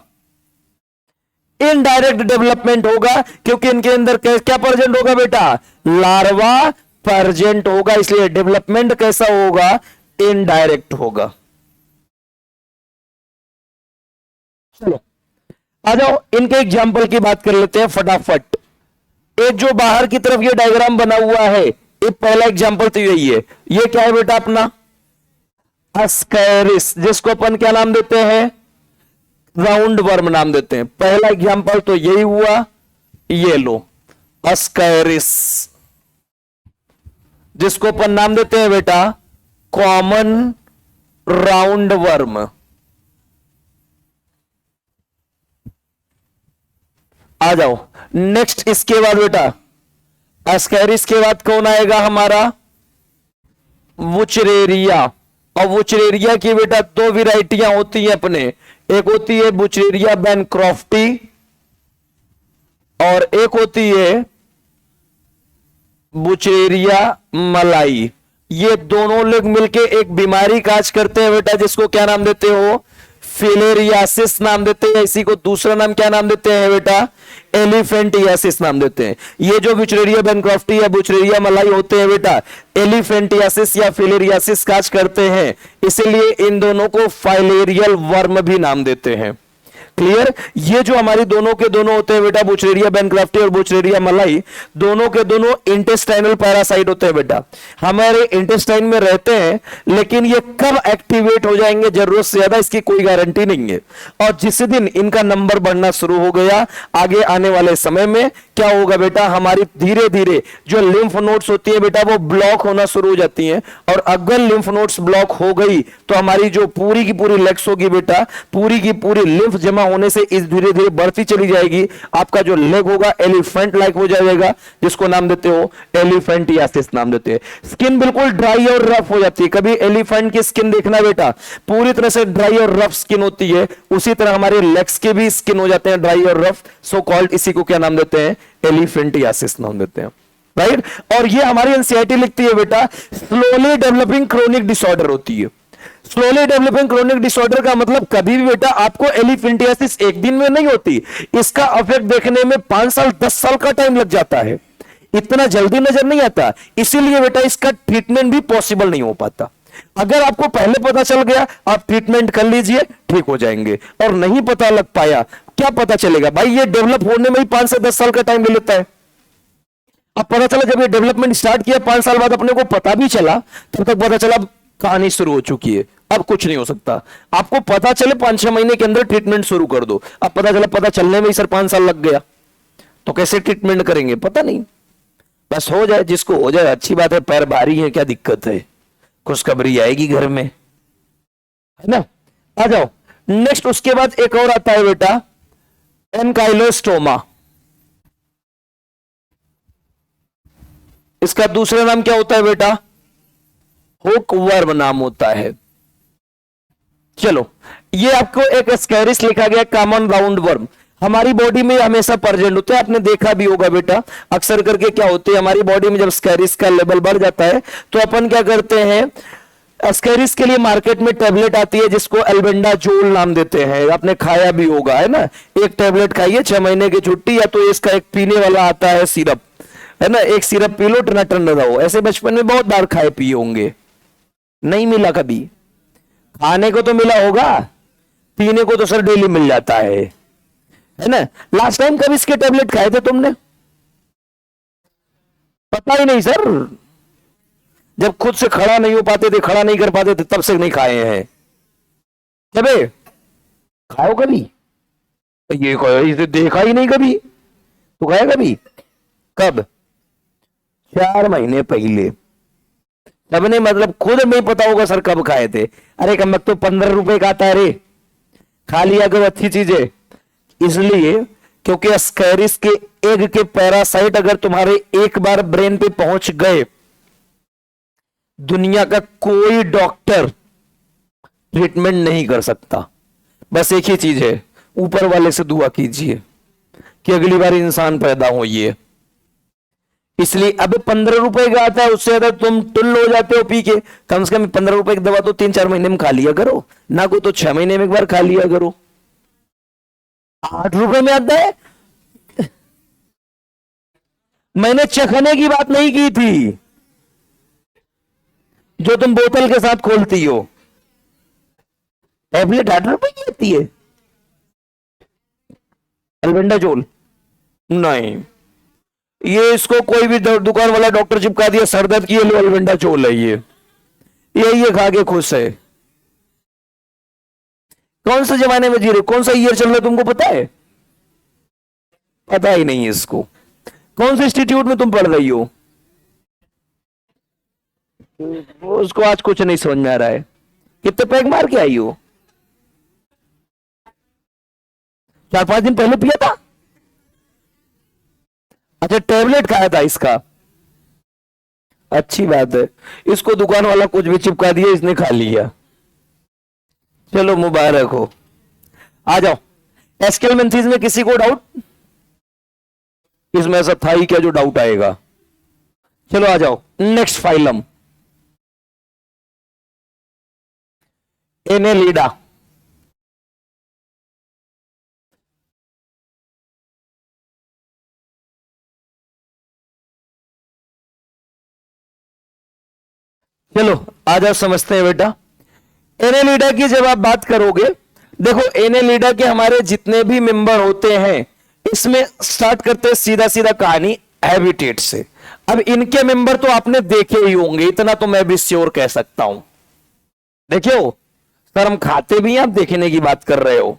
इनडायरेक्ट डेवलपमेंट होगा, क्योंकि इनके अंदर क्या प्रेजेंट होगा बेटा, लार्वा प्रेजेंट होगा, इसलिए डेवलपमेंट कैसा होगा, इनडायरेक्ट होगा। चलो आ जाओ, इनके एग्जाम्पल की बात कर लेते हैं फटाफट। एक जो बाहर की तरफ ये डायग्राम बना हुआ है, ये पहला एग्जाम्पल तो यही है। ये क्या है बेटा अपना, अस्कैरिस, जिसको अपन क्या नाम देते हैं, राउंड वर्म नाम देते हैं। पहला एग्जाम्पल तो यही हुआ, ये लो अस्कैरिस, जिसको अपन नाम देते हैं बेटा कॉमन राउंड वर्म। आ जाओ नेक्स्ट, इसके बाद बेटा अस्कैरिस के बाद कौन आएगा हमारा, वुचरेरिया। और वुचरेरिया की बेटा दो वेराइटियां होती हैं अपने, एक होती है वुचरेरिया बैनक्रॉफ्टी और एक होती है वुचरेरिया मलाई। ये दोनों लोग मिलके एक बीमारी काज करते हैं बेटा, जिसको क्या नाम देते हो, फिलेरियासिस नाम देते हैं। इसी को दूसरा नाम क्या नाम देते हैं बेटा, एलिफेंटियासिस नाम देते हैं। ये जो वुचरेरिया बैनक्रॉफ्टी या वुचरेरिया मलाई होते हैं बेटा, एलिफेंटियासिस या फिलेरियासिस काज करते हैं, इसलिए इन दोनों को फाइलेरियल वर्म भी नाम देते हैं। क्लियर। ये जो हमारी दोनों के दोनों होते हैं बेटा, बुचरेरिया बैनक्रॉफ्टी और बुचरेरिया मलाई, दोनों के दोनों इंटेस्टाइनल पैरासाइट होते हैं बेटा, हमारे इंटेस्टाइन में रहते हैं। लेकिन ये कब एक्टिवेट हो जाएंगे जरूरत से ज्यादा, इसकी कोई गारंटी नहीं है। और जिस दिन इनका नंबर बढ़ना शुरू हो गया, आगे आने वाले समय में क्या होगा बेटा, हमारी धीरे धीरे जो लिम्फ नोड्स होती है बेटा, वो ब्लॉक होना शुरू हो जाती हैं। और अगर लिम्फ नोड्स ब्लॉक हो गई तो हमारी जो पूरी की पूरी लेग्स होगी बेटा, पूरी की पूरी लिम्फ जमा होने से इस धीरे धीरे बढ़ती चली जाएगी। आपका जो लेग होगा एलिफेंट लाइक हो जाएगा, जिसको नाम देते हो एलिफेंटियासिस नाम देते हैं। स्किन बिल्कुल ड्राई और रफ हो जाती है। कभी एलिफेंट की स्किन देखना बेटा, पूरी तरह से ड्राई और रफ स्किन होती है, उसी तरह हमारे लेग्स के भी स्किन हो जाते हैं ड्राई और रफ, सो कॉल्ड। इसी को क्या नाम देते हैं, एलिफेंटियासिस नाम देते हैं, राइट। और ये हमारी एनसीईआरटी लिखती है बेटा, स्लोली डेवलपिंग क्रोनिक डिसऑर्डर होती है। स्लोली डेवलपिंग क्रोनिक डिसऑर्डर का मतलब कभी भी बेटा आपको एलिफेंटियासिस एक दिन में नहीं होती, इसका इफेक्ट देखने में 5 साल 10 साल का टाइम लग जाता है, इतना जल्दी नजर नहीं आता। इसीलिए बेटा इसका ट्रीटमेंट भी पॉसिबल नहीं हो पाता। अगर आपको पहले पता चल गया, आप ट्रीटमेंट कर लीजिए, ठीक हो जाएंगे। और नहीं पता लग पाया, क्या पता चलेगा भाई, ये डेवलप होने में ही 5 से 10 साल का टाइम ले लेता है। अब पता चला जब ये डेवलपमेंट स्टार्ट किया 5 साल बाद अपने को पता भी चला, तब तक पता चला कहानी शुरू हो चुकी है, अब कुछ नहीं हो सकता। आपको पता चले 5-6 महीने के अंदर ट्रीटमेंट शुरू कर दो, अब पता चला पता चलने में ही सर 5 साल लग गया, तो कैसे ट्रीटमेंट करेंगे, पता नहीं। बस हो जाए, जिसको हो जाए अच्छी बात है, पैर भारी है क्या दिक्कत है, खुशखबरी आएगी घर में। है ना। आ जाओ नेक्स्ट, उसके बाद एक और आता है बेटा एनकाइलोस्टोमा। इसका दूसरा नाम क्या होता है बेटा? हुक वर्म नाम होता है। चलो, ये आपको एक एस्कैरिस लिखा गया, कॉमन राउंड वर्म। हमारी बॉडी में हमेशा प्रेजेंट होते हैं, आपने देखा भी होगा बेटा। अक्सर करके क्या होते हैं हमारी बॉडी में, जब स्कैरिस का लेवल बढ़ जाता है तो अपन क्या करते हैं, एस्कैरिस के लिए मार्केट में टेबलेट आती है जिसको एल्बेंडाजोल नाम देते हैं, आपने खाया भी होगा, है ना। एक टेबलेट खाइए 6 महीने की छुट्टी, या तो इसका एक पीने वाला आता है सिरप, है ना, एक सिरप पी लो टना टन रहो। ऐसे बचपन में बहुत बार खाए पिए होंगे, नहीं मिला कभी? खाने को तो मिला होगा, पीने को तो सर डेली मिल जाता है ना। लास्ट टाइम कब इसके टेबलेट खाए थे तुमने? पता ही नहीं सर, जब खुद से खड़ा नहीं हो पाते थे, खड़ा नहीं कर पाते थे, तब से नहीं खाए हैं। जबे खाओ कभी? ये इसे देखा ही नहीं कभी, तो खाया कभी? कब? 4 महीने पहले। सबने मतलब खुद नहीं पता होगा सर कब खाए थे। अरे कम तो 15 रुपए का आता है रे, खा लिया करो अच्छी चीजें। इसलिए क्योंकि एस्कैरिस के एग के पैरासाइट अगर तुम्हारे एक बार ब्रेन पे पहुंच गए, दुनिया का कोई डॉक्टर ट्रीटमेंट नहीं कर सकता। बस एक ही चीज है, ऊपर वाले से दुआ कीजिए कि अगली बार इंसान पैदा हो। ये इसलिए अब 15 रुपए का आता है, उससे ज्यादा तुम टुल्ल हो जाते हो पी के। कम से कम 15 रुपए की दवा तो 3-4 महीने में खा लिया करो ना, को तो 6 महीने में एक बार खा लिया करो। 8 रुपए में आता है। मैंने चखने की बात नहीं की थी, जो तुम बोतल के साथ खोलती हो। टैबलेट 8 रुपए की आती है एल्बेंडाजोल। नहीं, ये इसको कोई भी दुकान वाला डॉक्टर चिपका दिया, सर दर्द की एल्बेंडाजोल है ये खा के खुश है। कौन से जमाने में जी रहे, कौन सा ईयर चल रहा है तुमको पता है? पता ही नहीं है इसको। कौन से इंस्टीट्यूट में तुम पढ़ रही हो? उसको आज कुछ नहीं समझ में आ रहा है। कितने पैक मार के आई हो? 4-5 दिन पहले पिया था? अच्छा, टैबलेट खाया था इसका, अच्छी बात है। इसको दुकान वाला कुछ भी चिपका दिया, इसने खा लिया। चलो मुबारक हो। आ जाओ, एस्केलमेंथीज में किसी को डाउट? इसमें ऐसा था ही क्या जो डाउट आएगा? चलो आ जाओ नेक्स्ट फाइलम, एनेलिडा। चलो आ जाओ, समझते हैं बेटा। एनेलिडा की जब आप बात करोगे, देखो एनेलिडा के हमारे जितने भी मेंबर होते हैं, इसमें स्टार्ट करते हैं सीधा सीधा कहानी हैबिटेट से। अब इनके मेंबर तो आपने देखे ही होंगे, इतना तो मैं भी श्योर कह सकता हूं। देखियो सर, हम खाते भी हैं, आप देखने की बात कर रहे हो।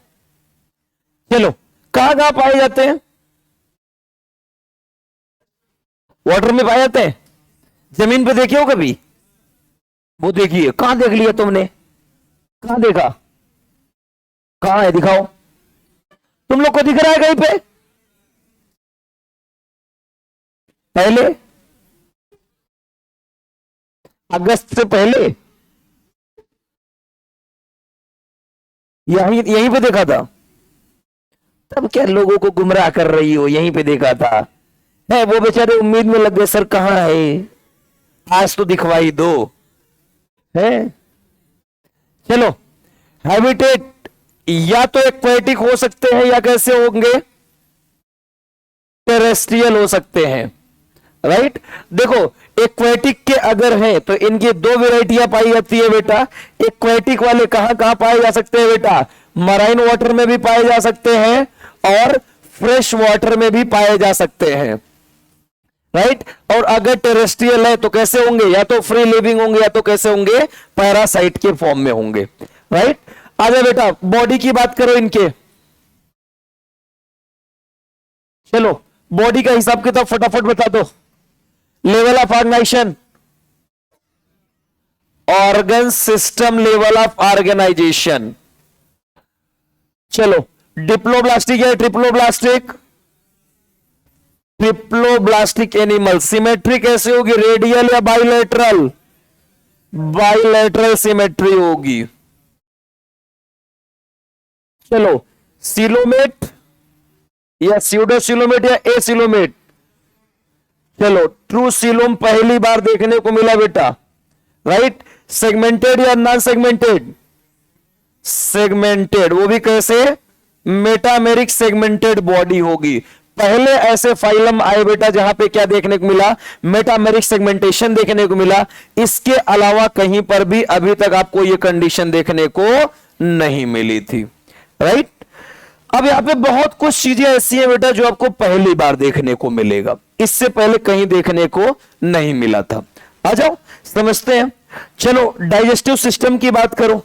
चलो, कहां कहां पाए जाते हैं? वाटर में पाए जाते हैं। जमीन पे देखे हो कभी? वो देखिए, कहां देख लिया तुमने? कहां देखा? कहां है, दिखाओ। तुम लोग को दिख रहा है कहीं पे? पहले अगस्त से पहले यहीं यहीं पे देखा था। तब क्या लोगों को गुमराह कर रही हो, यहीं पे देखा था। है वो बेचारे उम्मीद में लग गए, सर कहां है, आज तो दिखवाई दो। है चलो, हैबिटेट या तो एक्वेटिक हो सकते हैं या कैसे होंगे, टेरेस्ट्रियल हो सकते हैं, राइट। देखो एक्वेटिक के अगर है तो इनकी 2 वेराइटियां पाई जाती है बेटा। एक्वेटिक वाले कहां कहां पाए जा सकते हैं बेटा? मराइन वाटर में भी पाए जा सकते हैं और फ्रेश वाटर में भी पाए जा सकते हैं, राइट। और अगर टेरेस्ट्रियल है तो कैसे होंगे? या तो फ्री लिविंग होंगे या तो कैसे होंगे, पैरासाइट के फॉर्म में होंगे, राइट। आगे बेटा बॉडी की बात करो इनके। चलो बॉडी का हिसाब किताब फटाफट बता दो। Level of organisation, organ system level of organisation. चलो, डिप्लोब्लास्टिक या ट्रिप्लोब्लास्टिक? Triploblastic animal. सिमेट्री कैसे होगी, रेडियल या बाइलेटरल? बाइलेटरल सिमेट्री होगी। चलो, सिलोमेट या स्यूडोसिलोमेट या एसिलोमेट? चलो, ट्रू सिलोम पहली बार देखने को मिला बेटा, राइट। सेगमेंटेड या नॉन सेगमेंटेड? सेगमेंटेड। वो भी कैसे, मेटामेरिक सेगमेंटेड बॉडी होगी। पहले ऐसे फाइलम आए बेटा जहां पे क्या देखने को मिला, मेटामेरिक सेगमेंटेशन देखने को मिला। इसके अलावा कहीं पर भी अभी तक आपको यह कंडीशन देखने को नहीं मिली थी, राइट। अब यहां पे बहुत कुछ चीजें ऐसी हैं बेटा जो आपको पहली बार देखने को मिलेगा, इससे पहले कहीं देखने को नहीं मिला था। आ जाओ समझते हैं। चलो, डाइजेस्टिव सिस्टम की बात करो।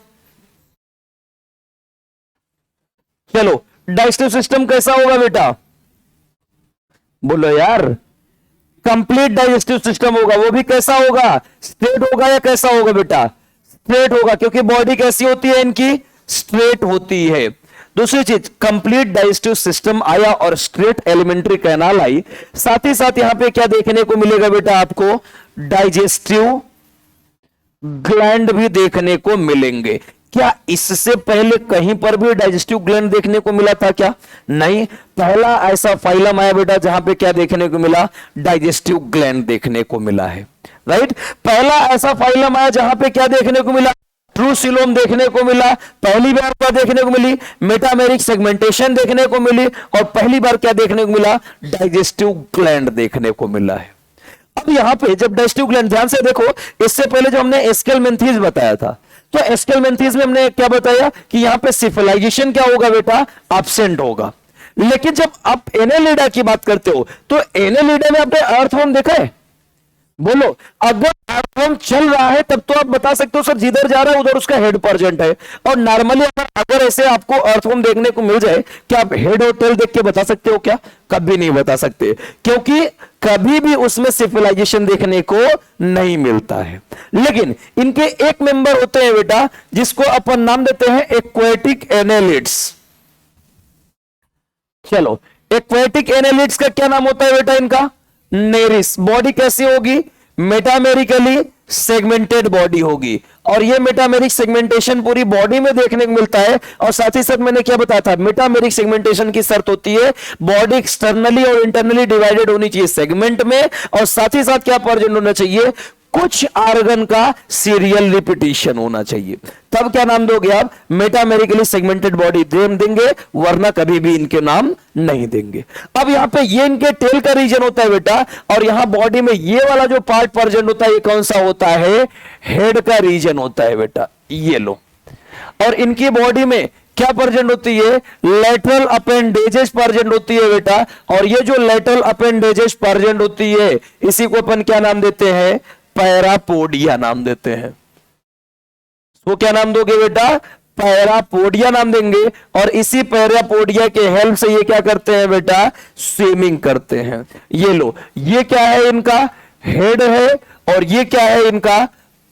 चलो, डाइजेस्टिव सिस्टम कैसा होगा बेटा, बोलो यार। कंप्लीट डाइजेस्टिव सिस्टम होगा। वो भी कैसा होगा, स्ट्रेट होगा या कैसा होगा बेटा, स्ट्रेट होगा, क्योंकि बॉडी कैसी होती है इनकी, स्ट्रेट होती है। दूसरी चीज, कंप्लीट डाइजेस्टिव सिस्टम आया और स्ट्रेट एलिमेंट्री कैनाल आई। साथ ही साथ यहां पे क्या देखने को मिलेगा बेटा आपको, डाइजेस्टिव ग्लैंड भी देखने को मिलेंगे। क्या इससे पहले कहीं पर भी डाइजेस्टिव ग्लैंड देखने को मिला था क्या? नहीं, पहला ऐसा फाइलम आया बेटा जहां पे क्या देखने को मिला, डाइजेस्टिव ग्लैंड देखने को मिला है, राइट। पहला ऐसा फाइलम आया जहां पे क्या देखने को मिला, ट्रू सिलोम देखने को मिला। पहली बार क्या देखने को मिली, मेटामेरिक सेगमेंटेशन देखने को मिली। और पहली बार क्या देखने को मिला, डाइजेस्टिव ग्लैंड देखने को मिला है। अब यहां पे जब डाइजेस्टिव ग्लैंड, ध्यान से देखो, इससे पहले जो हमने एस्केलमेंथीज बताया था, तो एस्केलमेंथीज में हमने क्या बताया कि यहां पे सिफिलाइजेशन क्या होगा बेटा, एब्सेंट होगा। लेकिन जब आप एनेलिडा की बात करते हो तो एनेलिडा में आपने अर्थवर्म देखा है? बोलो, अगर अर्थवर्म चल रहा है तब तो आप बता सकते हो सर जिधर जा रहा है उधर उसका हेड प्रेजेंट है। और नॉर्मली अगर ऐसे आपको अर्थवर्म देखने को मिल जाए, क्या आप हेड और टेल देख के बता सकते हो क्या? कभी नहीं बता सकते, क्योंकि कभी भी उसमें सिविलाइजेशन देखने को नहीं मिलता है। लेकिन इनके एक मेंबर होते हैं बेटा जिसको अपन नाम देते हैं एक्वेटिक एनेलिड्स। चलो, एक्वेटिक एनेलिड्स का क्या नाम होता है बेटा इनका, नेरिस। बॉडी कैसी होगी, मेटामेरिकली सेगमेंटेड बॉडी होगी। और ये मेटामेरिक सेगमेंटेशन पूरी बॉडी में देखने को मिलता है। और साथ ही साथ मैंने क्या बताया था, मेटामेरिक सेगमेंटेशन की शर्त होती है बॉडी एक्सटर्नली और इंटरनली डिवाइडेड होनी चाहिए सेगमेंट में। और साथ ही साथ क्या प्रेजेंट होना चाहिए, कुछ आर्गन का सीरियल रिपीटिशन होना चाहिए। तब क्या नाम दोगे आप, मेटामेरिकली सेगमेंटेड बॉडी देंगे, वरना कभी भी इनके नाम नहीं देंगे। अब यहां पे ये इनके टेल का रीजन होता है बेटा, और यहां बॉडी में ये वाला जो पार्ट प्रेजेंट होता है ये कौन सा होता है, हेड का रीजन होता है बेटा, ये लो। और इनकी बॉडी में क्या प्रेजेंट होती है, लेटरल अपेंडेजेस प्रेजेंट होती है बेटा। और ये जो लेटरल अपेंडेजेस प्रेजेंट होती है इसी को अपन क्या नाम देते हैं, पैरापोडिया नाम देते हैं। तो क्या नाम दोगे बेटा, पैरापोडिया नाम देंगे। और इसी पैरापोडिया के हेल्प से ये क्या करते हैं बेटा, स्विमिंग करते हैं। ये लो, ये क्या है इनका, हेड है, और ये क्या है इनका,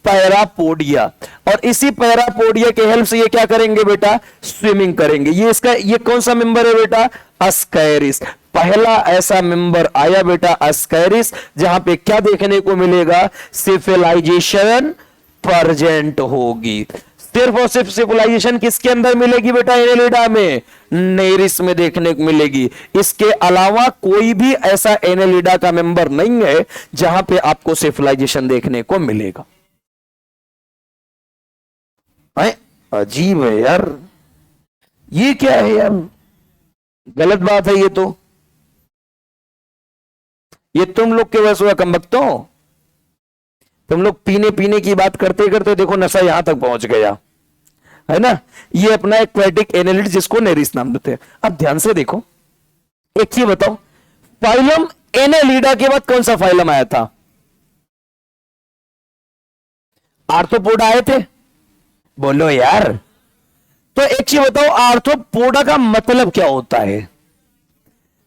पैरापोडिया। और इसी पैरापोडिया के हेल्प से ये क्या करेंगे बेटा, स्विमिंग करेंगे। ये इसका ये कौन सा मेंबर है बेटा, अस्कैरिस। पहला ऐसा मेंबर आया बेटा अस्कैरिस जहां पे क्या देखने को मिलेगा, सिविलाइजेशन प्रेजेंट होगी। सिर्फ और सिर्फ सिविलाइजेशन किसके अंदर मिलेगी बेटा, एनेलिडा में, नेरिस में देखने को मिलेगी। इसके अलावा कोई भी ऐसा एनेलिडा का मेंबर नहीं है जहां पे आपको सिविलाइजेशन देखने को मिलेगा। अजीब है यार, ये क्या है यार, गलत बात है ये तो। ये तुम लोग के वजह से कम बकतों, तुम लोग पीने पीने की बात करते करते देखो नशा यहां तक पहुंच गया है ना। ये अपना एक्वेटिक एनेलिड जिसको नेरिस नाम देते हैं। अब ध्यान से देखो, एक चीज बताओ, फाइलम एनेलिडा के बाद कौन सा फाइलम आया था, आर्थ्रोपोडा आए थे, बोलो यार। तो एक चीज बताओ, आर्थ्रोपोडा का मतलब क्या होता है,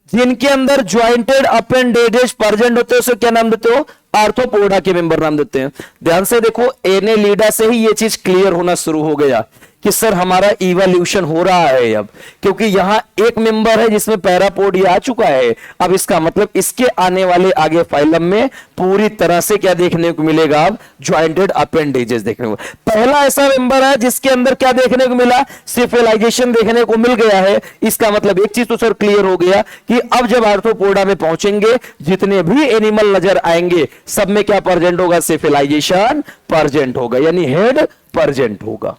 जिनके अंदर ज्वाइंटेड अपेंडेजेस प्रेजेंट होते हैं उसे क्या नाम देते हो, आर्थ्रोपोडा के मेंबर नाम देते हैं। ध्यान से देखो, एनेलिडा से ही ये चीज क्लियर होना शुरू हो गया कि सर हमारा इवोल्यूशन हो रहा है अब, क्योंकि यहां एक मेंबर है जिसमें पैरापोडिया आ चुका है। अब इसका मतलब इसके आने वाले आगे फाइलम में पूरी तरह से क्या देखने को मिलेगा, अब ज्वाइंटेड अपेंडेजेस देखने को। पहला ऐसा मेंबर है जिसके अंदर क्या देखने को मिला, सिफेलाइजेशन देखने को मिल गया है। इसका मतलब एक चीज तो सर क्लियर हो गया कि अब जब आर्थ्रोपोडा में पहुंचेंगे, जितने भी एनिमल नजर आएंगे सब में क्या प्रेजेंट होगा, सिफेलाइजेशन प्रेजेंट होगा, यानी हेड प्रेजेंट होगा।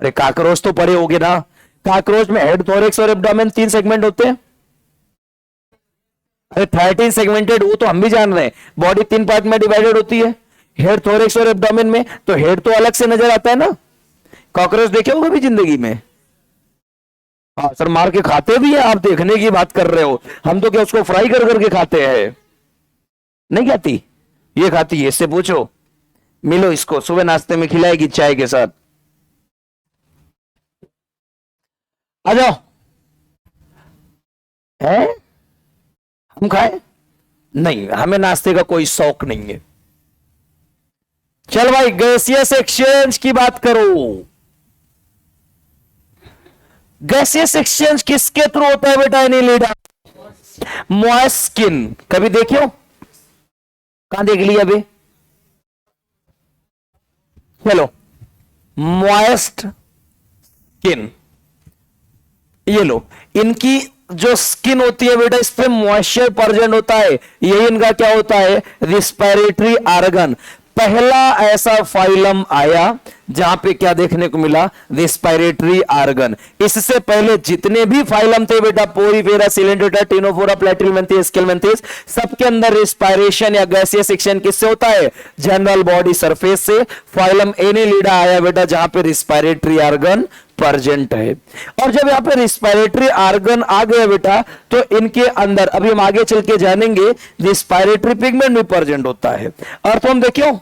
अरे काकरोच तो पढ़े होगे ना, काकरोच में हेड, थोरेक्स और एब्डोमेन 3 सेगमेंट होते हैं। अरे 13 सेगमेंटेड, वो तो हम भी जान रहे हैं। बॉडी 3 पार्ट में डिवाइडेड होती है, हेड, थोरेक्स और एब्डोमेन में। तो हेड तो अलग से नजर आता है ना। कॉकरोच देखे होगा भी जिंदगी में? हाँ सर, मार के खाते भी है, आप देखने की बात कर रहे हो। हम तो क्या उसको फ्राई कर करके खाते हैं? नहीं खाती, ये खाती है। इससे पूछो, मिलो इसको, सुबह नाश्ते में खिलाएगी चाय के साथ। आ जाओ, है हम खाए? नहीं, हमें नाश्ते का कोई शौक नहीं है। चल भाई, गैसियस एक्सचेंज की बात करो। गैसियस एक्सचेंज किसके थ्रू होता है बेटा? Annelida, moist skin. कभी देखियो? कहां देख लिया अभी? चलो, मॉइस्ट स्किन, ये लो, इनकी जो स्किन होती है बेटा, इस पे मॉइस्चर प्रेजेंट होता है। यही इनका क्या होता है, रिस्पिरेटरी ऑर्गन। पहला ऐसा फाइलम आया जहां पे क्या देखने को मिला, रिस्पिरेटरी ऑर्गन। इससे पहले जितने भी फाइलम थे बेटा, पोरीफेरा, सिलेंड्रेटा, टिनोफोरा, प्लेटिलमेंथिस, स्केलमेंथिस, सबके अंदर रिस्पिरेशन या गैसियस एक्सचेंज किससे होता है, जनरल बॉडी सरफेस से। फाइलम एनीलिडा आया बेटा जहां पे रिस्पिरेटरी ऑर्गन प्रेजेंट है। और जब यहां पे रिस्पिरेटरी ऑर्गन आ गया बेटा, तो इनके अंदर, अभी हम आगे चल के जानेंगे, रिस्पिरेटरी पिगमेंट भी प्रेजेंट होता है। अर्थवर्म देखियो,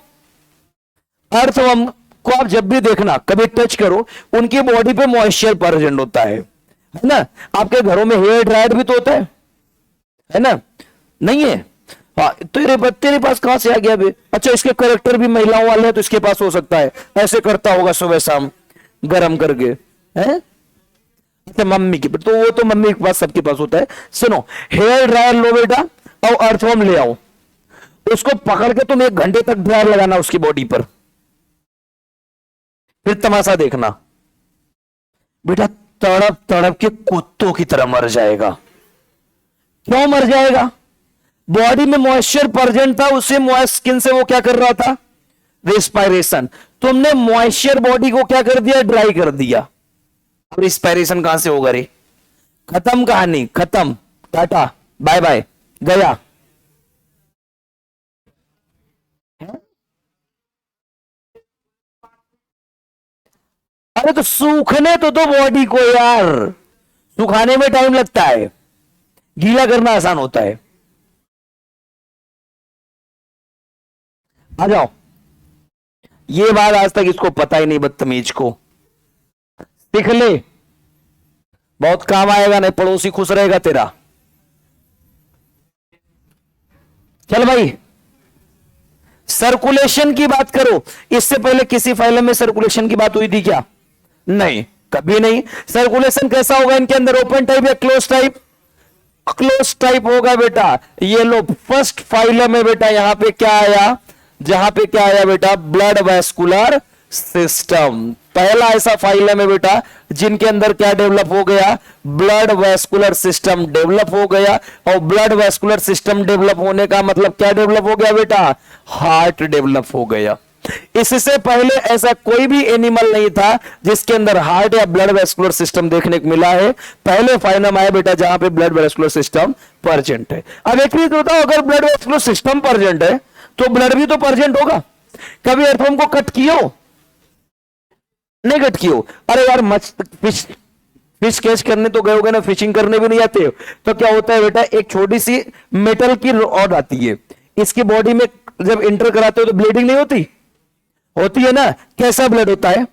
अर्थवर्म को आप जब भी देखना, कभी टच करो, उनकी बॉडी पे मॉइस्चर प्रेजेंट होता है ना। आपके घरों में हेयर ड्रायर भी तो होता है ना? नहीं है? हाँ, तेरे पास कहां से आ गया बे? अच्छा, इसके करेक्टर भी महिलाओं वाले हैं तो इसके पास हो सकता है। ऐसे करता होगा सुबह शाम गरम करके, है? अच्छा, मम्मी की, तो वो तो मम्मी के पास, सबके पास होता है। सुनो, हेयर ड्रायर लो बेटा और अर्थवर्म ले आओ, उसको पकड़ के तुम 1 घंटे तक ड्रायर लगाना उसकी बॉडी पर, फिर तमाशा देखना बेटा, तड़प तड़प के कुत्तों की तरह मर जाएगा। क्यों मर जाएगा? बॉडी में मॉइस्चर प्रेजेंट था, उसे मॉइस्ट स्किन से वो क्या कर रहा था, रिस्पायरेशन। तुमने मॉइस्चर बॉडी को क्या कर दिया, ड्राई कर दिया। अब रिस्पायरेशन कहां से होगा रे? खत्म कहानी, खत्म, टाटा बाय बाय, गया। अरे तो सूखने तो दो बॉडी को यार, सुखाने में टाइम लगता है, गीला करना आसान होता है। आ जाओ, ये बात आज तक इसको पता ही नहीं, बदतमीज को। सीख ले, बहुत काम आएगा, नहीं पड़ोसी खुश रहेगा तेरा। चल भाई, सर्कुलेशन की बात करो। इससे पहले किसी फाइलम में सर्कुलेशन की बात हुई थी क्या? नहीं, कभी नहीं। सर्कुलेशन कैसा होगा इनके अंदर, ओपन टाइप या क्लोज टाइप? क्लोज टाइप होगा बेटा। ये लो, फर्स्ट फाइलम है बेटा, यहां पे क्या आया, जहां पे क्या आया बेटा, ब्लड वैस्कुलर सिस्टम। पहला ऐसा फाइलम है बेटा जिनके अंदर क्या डेवलप हो गया, ब्लड वैस्कुलर सिस्टम डेवलप हो गया। और ब्लड वैस्कुलर सिस्टम डेवलप होने का मतलब क्या डेवलप हो गया बेटा, हार्ट डेवलप हो गया। इससे पहले ऐसा कोई भी एनिमल नहीं था जिसके अंदर हार्ट या ब्लड वैस्कुलर सिस्टम देखने को मिला है। पहले फाइलम आया बेटा जहां पे ब्लड वैस्कुलर सिस्टम प्रेजेंट है। अब एक चीज बताओ, अगर ब्लड वैस्कुलर सिस्टम प्रेजेंट है तो ब्लड भी तो प्रेजेंट होगा। कभी अर्थवर्म को कट कियो? नहीं कट कियो? अरे यार, फिश कैच करने तो गए होगे ना, फिशिंग करने भी नहीं आते हो तो क्या होता है बेटा, एक छोटी सी मेटल की रॉड आती है, इसकी बॉडी में जब इंटर कराते हो तो ब्लीडिंग नहीं होती? होती है ना। कैसा ब्लड होता है?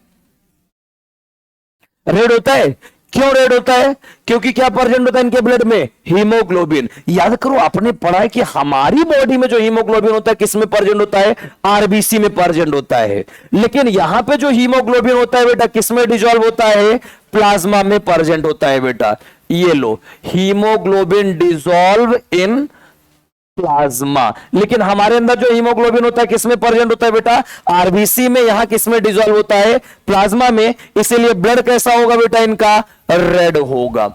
रेड होता है। क्यों रेड होता है? क्योंकि क्या प्रेजेंट होता है इनके ब्लड में? हीमोग्लोबिन। याद करो, आपने पढ़ा है कि हमारी बॉडी में जो हीमोग्लोबिन होता है किस में प्रेजेंट होता है? आरबीसी में प्रेजेंट होता है। लेकिन यहां पे जो हीमोग्लोबिन होता है बेटा किस में डिसॉल्व होता है? प्लाज्मा में प्रेजेंट होता है बेटा। ये लो, हीमोग्लोबिन डिसॉल्व इन प्लाज्मा। लेकिन हमारे अंदर जो हीमोग्लोबिन होता है किसमें प्रेजेंट होता है बेटा? आरबीसी में। यहां किसमें डिसॉल्व होता है? प्लाज्मा में। इसीलिए ब्लड कैसा होगा बेटा इनका? रेड होगा।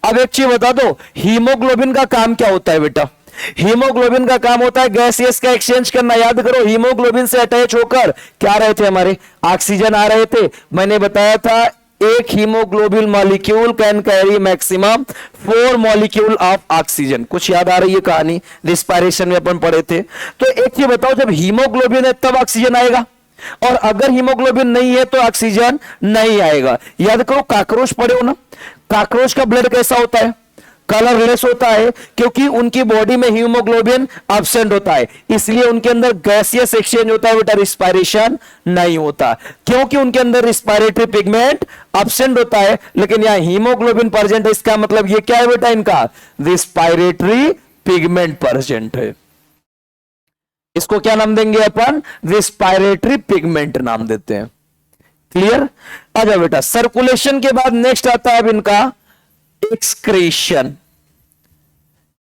अब एक चीज बता दो, हीमोग्लोबिन का काम क्या होता है बेटा? हीमोग्लोबिन का काम होता है गैसियस का एक्सचेंज करना। याद करो, हीमोग्लोबिन से अटैच होकर क्या रहे थे हमारे? ऑक्सीजन आ रहे थे। मैंने बताया था एक haemoglobin molecule can carry maximum 4 molecule of oxygen. कुछ याद आ रही है कहानी? रिस्पायरेशन में अपन पढ़े थे। तो एक चीज बताओ, जब हीमोग्लोबिन है तब ऑक्सीजन आएगा, और अगर हीमोग्लोबिन नहीं है तो ऑक्सीजन नहीं आएगा। याद करो, काकरोच पढ़े हो ना? काकरोच का ब्लड कैसा होता है? कलरलेस होता है, क्योंकि उनकी बॉडी में हीमोग्लोबिन एब्सेंट होता है। इसलिए उनके अंदर गैसियस एक्सचेंज होता है बेटा, रिस्पायरेशन नहीं होता, क्योंकि उनके अंदर रिस्पायरेटरी पिगमेंट एब्सेंट होता है। लेकिन यहां हीमोग्लोबिन प्रेजेंट है, इसका मतलब ये क्या है बेटा? इनका रिस्पायरेटरी पिगमेंट प्रेजेंट है। इसको क्या नाम देंगे अपन? रिस्पायरेटरी पिगमेंट नाम देते हैं। क्लियर? आ जाओ बेटा, सर्कुलेशन के बाद नेक्स्ट आता है अब इनका एक्सक्रीशन।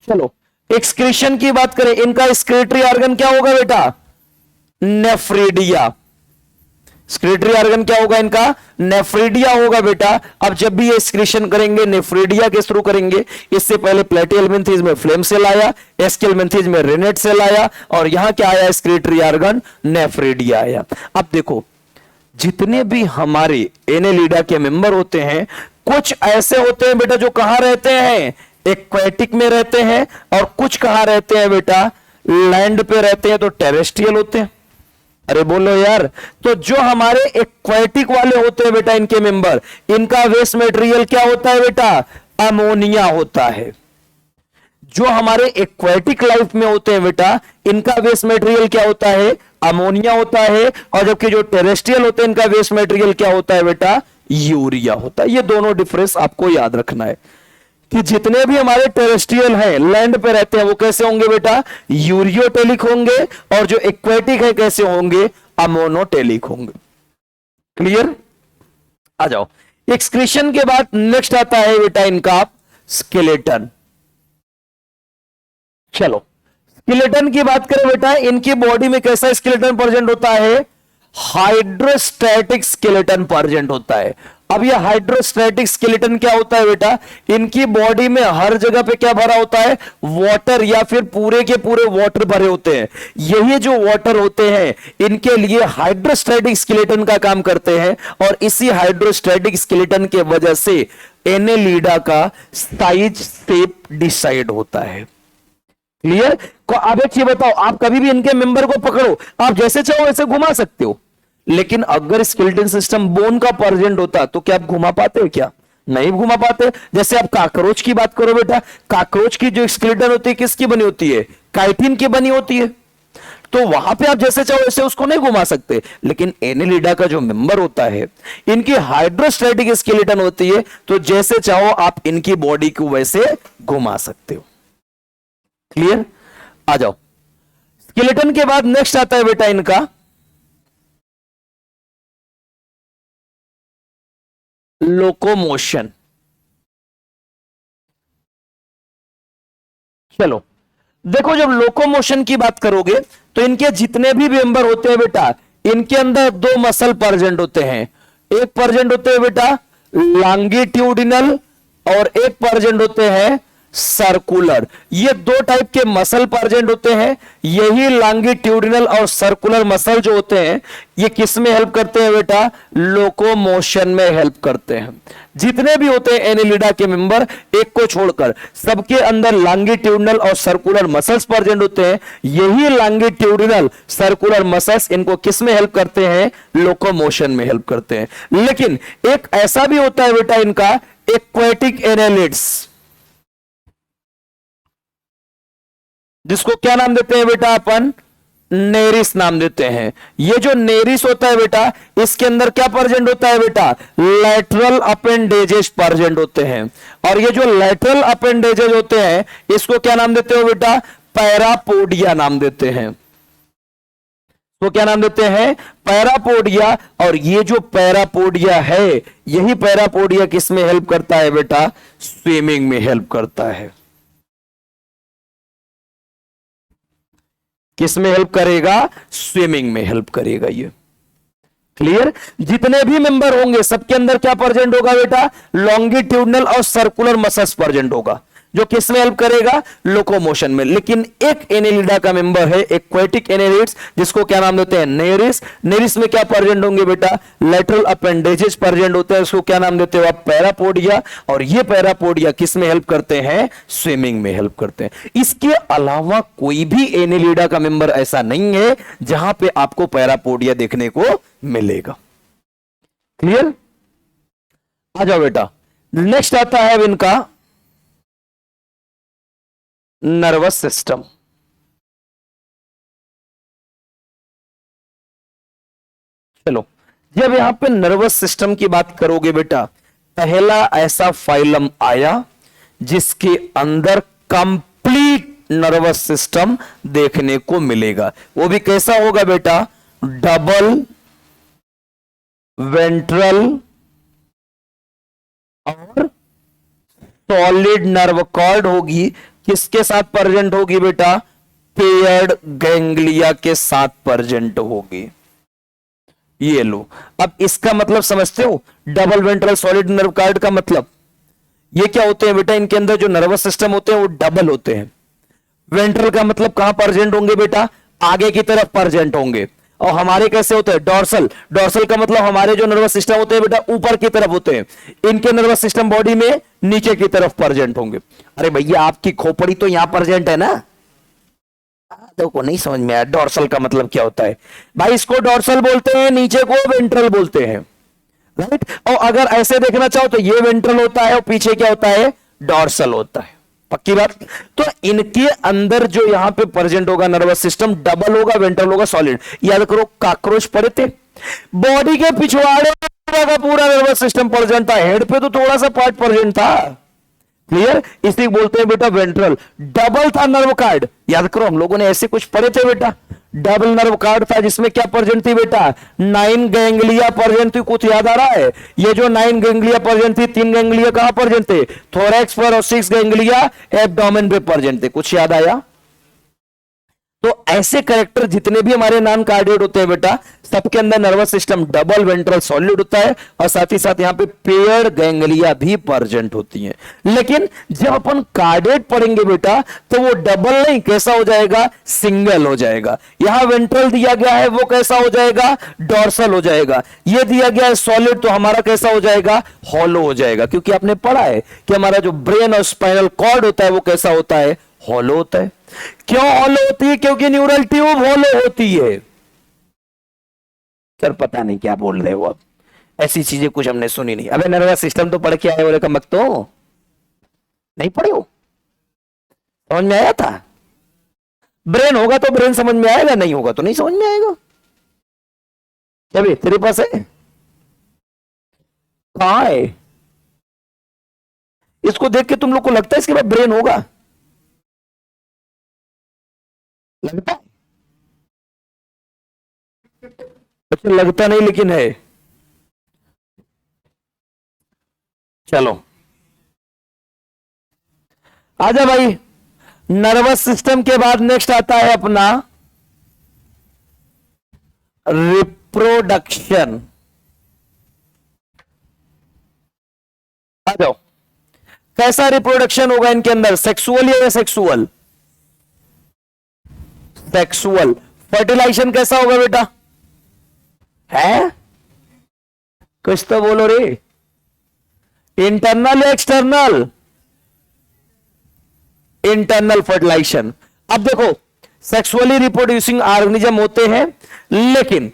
चलो, एक्सक्रीशन की बात करें, इनका एक्सक्रीटरी ऑर्गन क्या होगा बेटा? नेफ्रिडिया। एक्सक्रीटरी ऑर्गन क्या होगा इनका? नेफ्रिडिया होगा बेटा। अब जब भी ये एक्सक्रीशन करेंगे नेफ्रिडिया के थ्रू करेंगे। इससे पहले प्लेटिहेल्मिन्थेस में फ्लेम सेल आया, एस्केल्मिन्थेस में रेनेट सेल आया, और यहां क्या आया? एक्सक्रीटरी ऑर्गन नेफ्रिडिया आया। अब देखो, जितने भी हमारे एनेलिडा के मेंबर होते हैं, कुछ ऐसे होते हैं बेटा जो कहां रहते हैं? एक्वेटिक में रहते हैं, और कुछ कहां रहते हैं बेटा? लैंड पे रहते हैं, तो टेरेस्ट्रियल होते हैं। अरे बोलो यार। तो जो हमारे एक्वेटिक वाले होते हैं बेटा, इनके मेंबर, इनका वेस्ट मटेरियल क्या होता है बेटा? अमोनिया होता है। जो हमारे एक्वेटिक लाइफ में होते हैं बेटा, इनका वेस्ट मटेरियल क्या होता है? अमोनिया होता है। और जबकि जो टेरेस्ट्रियल होते हैं, इनका वेस्ट मटेरियल क्या होता है बेटा? यूरिया होता है। ये दोनों डिफरेंस आपको याद रखना है कि जितने भी हमारे टेरेस्ट्रियल हैं, लैंड पे रहते हैं, वो कैसे होंगे बेटा? यूरियोटेलिक होंगे। और जो एक्वेटिक है कैसे होंगे? अमोनोटेलिक होंगे। क्लियर? आ जाओ, एक्सक्रीशन के बाद नेक्स्ट आता है बेटा इनका स्केलेटन। चलो, स्केलेटन की बात करें बेटा, इनकी बॉडी में कैसा स्केलेटन प्रेजेंट होता है? हाइड्रोस्टैटिक स्केलेटन प्रेजेंट होता है। अब ये हाइड्रोस्टैटिक स्केलेटन क्या होता है बेटा? इनकी बॉडी में हर जगह पे क्या भरा होता है? वाटर, या फिर पूरे के पूरे वाटर भरे होते हैं। यही जो वाटर होते हैं, इनके लिए हाइड्रोस्टैटिक स्केलेटन का काम करते हैं, और इसी हाइड्रोस्टैटिक स्केलेटन के वजह से एनेलिडा का साइज शेप डिसाइड होता है। क्लियर? को अब एक चीज बताओ, आप कभी भी इनके मेंबर को पकड़ो, आप जैसे चाहो वैसे घुमा सकते हो, लेकिन अगर स्केलेटन सिस्टम बोन का प्रेजेंट होता तो क्या आप घुमा पाते हैं? क्या नहीं घुमा पाते। जैसे आप काकरोच की बात करो बेटा, काकरोच की जो स्केलेटन होती है किसकी बनी होती है? काइटिन की बनी होती है। तो वहां पे आप जैसे चाहो वैसे उसको नहीं घुमा सकते। लेकिन एनेलिडा का जो मेंबर होता है, इनकी हाइड्रोस्टैटिक स्केलेटन होती है, तो जैसे चाहो आप इनकी बॉडी को वैसे घुमा सकते हो। क्लियर? आ जाओ, स्केलेटन के बाद नेक्स्ट आता है बेटा इनका लोकोमोशन। चलो देखो, जब लोकोमोशन की बात करोगे तो इनके जितने भी मेंबर होते हैं बेटा, इनके अंदर 2 मसल प्रेजेंट होते हैं। एक प्रेजेंट होते हैं बेटा लॉन्गिट्यूडिनल, और एक प्रेजेंट होते हैं सर्कुलर। ये 2 टाइप के मसल प्रेजेंट होते हैं। यही लॉन्गिट्यूडिनल और सर्कुलर मसल जो होते हैं, ये किस में हेल्प करते हैं बेटा? लोकोमोशन में हेल्प करते हैं। जितने भी होते हैं एनेलिडा के मेंबर, एक को छोड़कर सबके अंदर लॉन्गिट्यूडिनल और सर्कुलर मसल्स प्रेजेंट होते हैं। यही लॉन्गिट्यूडिनल सर्कुलर मसल्स इनको किस में हेल्प करते हैं? लोकोमोशन में हेल्प करते हैं। लेकिन एक ऐसा भी होता है बेटा इनका एक्वेटिक एनेलिड्स, जिसको क्या नाम देते हैं बेटा अपन? नेरिस नाम देते हैं। ये जो नेरिस होता है बेटा, इसके अंदर क्या प्रेजेंट होता है बेटा, लैटरल अपेंडेजेस प्रेजेंट होते हैं। और ये जो लैटरल अपेंडेजेस होते हैं इसको क्या नाम देते हो बेटा, पैरापोडिया नाम देते हैं। तो क्या नाम देते हैं, पैरापोडिया। और ये जो पैरापोडिया है, यही पैरापोडिया किस में हेल्प करता है बेटा, स्विमिंग में हेल्प करता है। किस में हेल्प करेगा, स्विमिंग में हेल्प करेगा। ये क्लियर। जितने भी मेंबर होंगे सबके अंदर क्या प्रेजेंट होगा बेटा, लॉन्गिट्यूडनल और सर्कुलर मसल्स प्रेजेंट होगा, जो किस में हेल्प करेगा, लोकोमोशन में। लेकिन एक एनेलिडा का मेंबर है, एक्वेटिक एनेलिड्स, जिसको क्या नाम देते हैं, नेरिस। नेरिस में क्या प्रेजेंट होंगे बेटा, लेटरल अपेंडेजेस प्रेजेंट होते हैं, उसको क्या नाम देते हो आप, पैरापोडिया। और ये पैरापोडिया किस में हेल्प करते हैं, स्विमिंग में हेल्प करते हैं। इसके अलावा कोई भी एनेलिडा का मेंबर ऐसा नहीं है जहां पे आपको पैरापोडिया देखने को मिलेगा। क्लियर। आ जाओ बेटा, नेक्स्ट आता है अब इनका नर्वस सिस्टम। चलो, जब यहां पे नर्वस सिस्टम की बात करोगे बेटा, पहला ऐसा फाइलम आया जिसके अंदर कंप्लीट नर्वस सिस्टम देखने को मिलेगा। वो भी कैसा होगा बेटा, डबल वेंट्रल और सॉलिड नर्व कॉर्ड होगी। किसके साथ प्रेजेंट होगी बेटा, पेयर्ड गैंग्लिया के साथ प्रेजेंट होगी। ये लो, अब इसका मतलब समझते हो, double ventral solid nerve cord का मतलब ये क्या होते हैं बेटा, इनके अंदर जो नर्वस सिस्टम होते हैं वो डबल होते हैं। वेंट्रल का मतलब कहां प्रेजेंट होंगे बेटा, आगे की तरफ प्रेजेंट होंगे। और हमारे कैसे होते हैं, डॉर्सल। डॉर्सल का मतलब हमारे जो नर्वस सिस्टम होते हैं बेटा ऊपर की तरफ होते हैं, इनके नर्वस सिस्टम बॉडी में नीचे की तरफ प्रेजेंट होंगे। अरे भैया आपकी खोपड़ी तो यहां प्रेजेंट है ना, देखो नहीं समझ में आया डॉर्सल का मतलब क्या होता है भाई, इसको डॉर्सल बोलते हैं, नीचे को वेंट्रल बोलते हैं, राइट। और अगर ऐसे देखना चाहो तो ये वेंट्रल होता है और पीछे क्या होता है, डॉर्सल होता है। पक्की बात। तो इनके अंदर जो यहां पे प्रेजेंट होगा नर्वस सिस्टम, डबल होगा, वेंट्रल होगा, सॉलिड। याद करो काकरोच पड़े थे, बॉडी के पिछवाड़े का पूरा नर्वस सिस्टम प्रेजेंट था, हेड पे तो थोड़ा सा पार्ट प्रेजेंट था। क्लियर। इसी बोलते हैं बेटा वेंट्रल। डबल था नर्व कार्ड, याद करो हम लोगों ने ऐसे कुछ पढ़े थे बेटा, डबल नर्व कार्ड था जिसमें क्या प्रेजेंट थी बेटा, 9 गैंग्लिया प्रेजेंट थी। कुछ याद आ रहा है, ये जो 9 गैंग्लिया प्रेजेंट थी, 3 गैंग्लिया कहां प्रेजेंट थे, थोरैक्स पर, और 6 गैंग्लिया एब्डोमेन पे प्रेजेंट थे। कुछ याद आया। तो ऐसे कैरेक्टर जितने भी हमारे नॉन कार्डियड होते हैं बेटा, सबके अंदर nervous system double ventral solid होता है, और साथ ही साथ यहां पे पेयर्ड गैंग्लिया भी प्रेजेंट होती हैं। लेकिन जब अपन कार्डियड पढ़ेंगे बेटा तो वो डबल नहीं, कैसा हो जाएगा, सिंगल हो जाएगा। यहां वेंट्रल दिया गया है, वो कैसा हो जाएगा, डॉर्सल हो जाएगा। ये दिया गया है सॉलिड, तो हमारा कैसा हो जाएगा, हॉलो हो जाएगा। क्योंकि आपने पढ़ा है कि हमारा जो ब्रेन और स्पाइनल कॉर्ड होता है वो कैसा होता है, हॉलो होता है। क्यों हॉलो होती है, क्योंकि न्यूरल ट्यूब हॉलो होती है। सर पता नहीं क्या बोल रहे हो अब, ऐसी चीजें कुछ हमने सुनी नहीं। अबे नर्वस सिस्टम तो पढ़ के आए बोले कमक, तो नहीं पढ़े हो, समझ में आया था। ब्रेन होगा तो ब्रेन समझ में आएगा, नहीं होगा तो नहीं समझ में आएगा। क्या भी तेरे पास है, कहां है, इसको देख के तुम लोग को लगता है इसके बाद ब्रेन होगा, लगता है, अच्छा लगता नहीं लेकिन है। चलो आजा भाई, नर्वस सिस्टम के बाद नेक्स्ट आता है अपना रिप्रोडक्शन। आ जाओ, कैसा रिप्रोडक्शन होगा इनके अंदर, सेक्सुअल या सेक्सुअल, सेक्सुअल। फर्टिलाइजेशन कैसा होगा बेटा, है कुछ तो बोलो रे, इंटरनल या एक्सटर्नल, इंटरनल फर्टिलाइजेशन। अब देखो सेक्सुअली रिप्रोड्यूसिंग ऑर्गेनिज्म होते हैं, लेकिन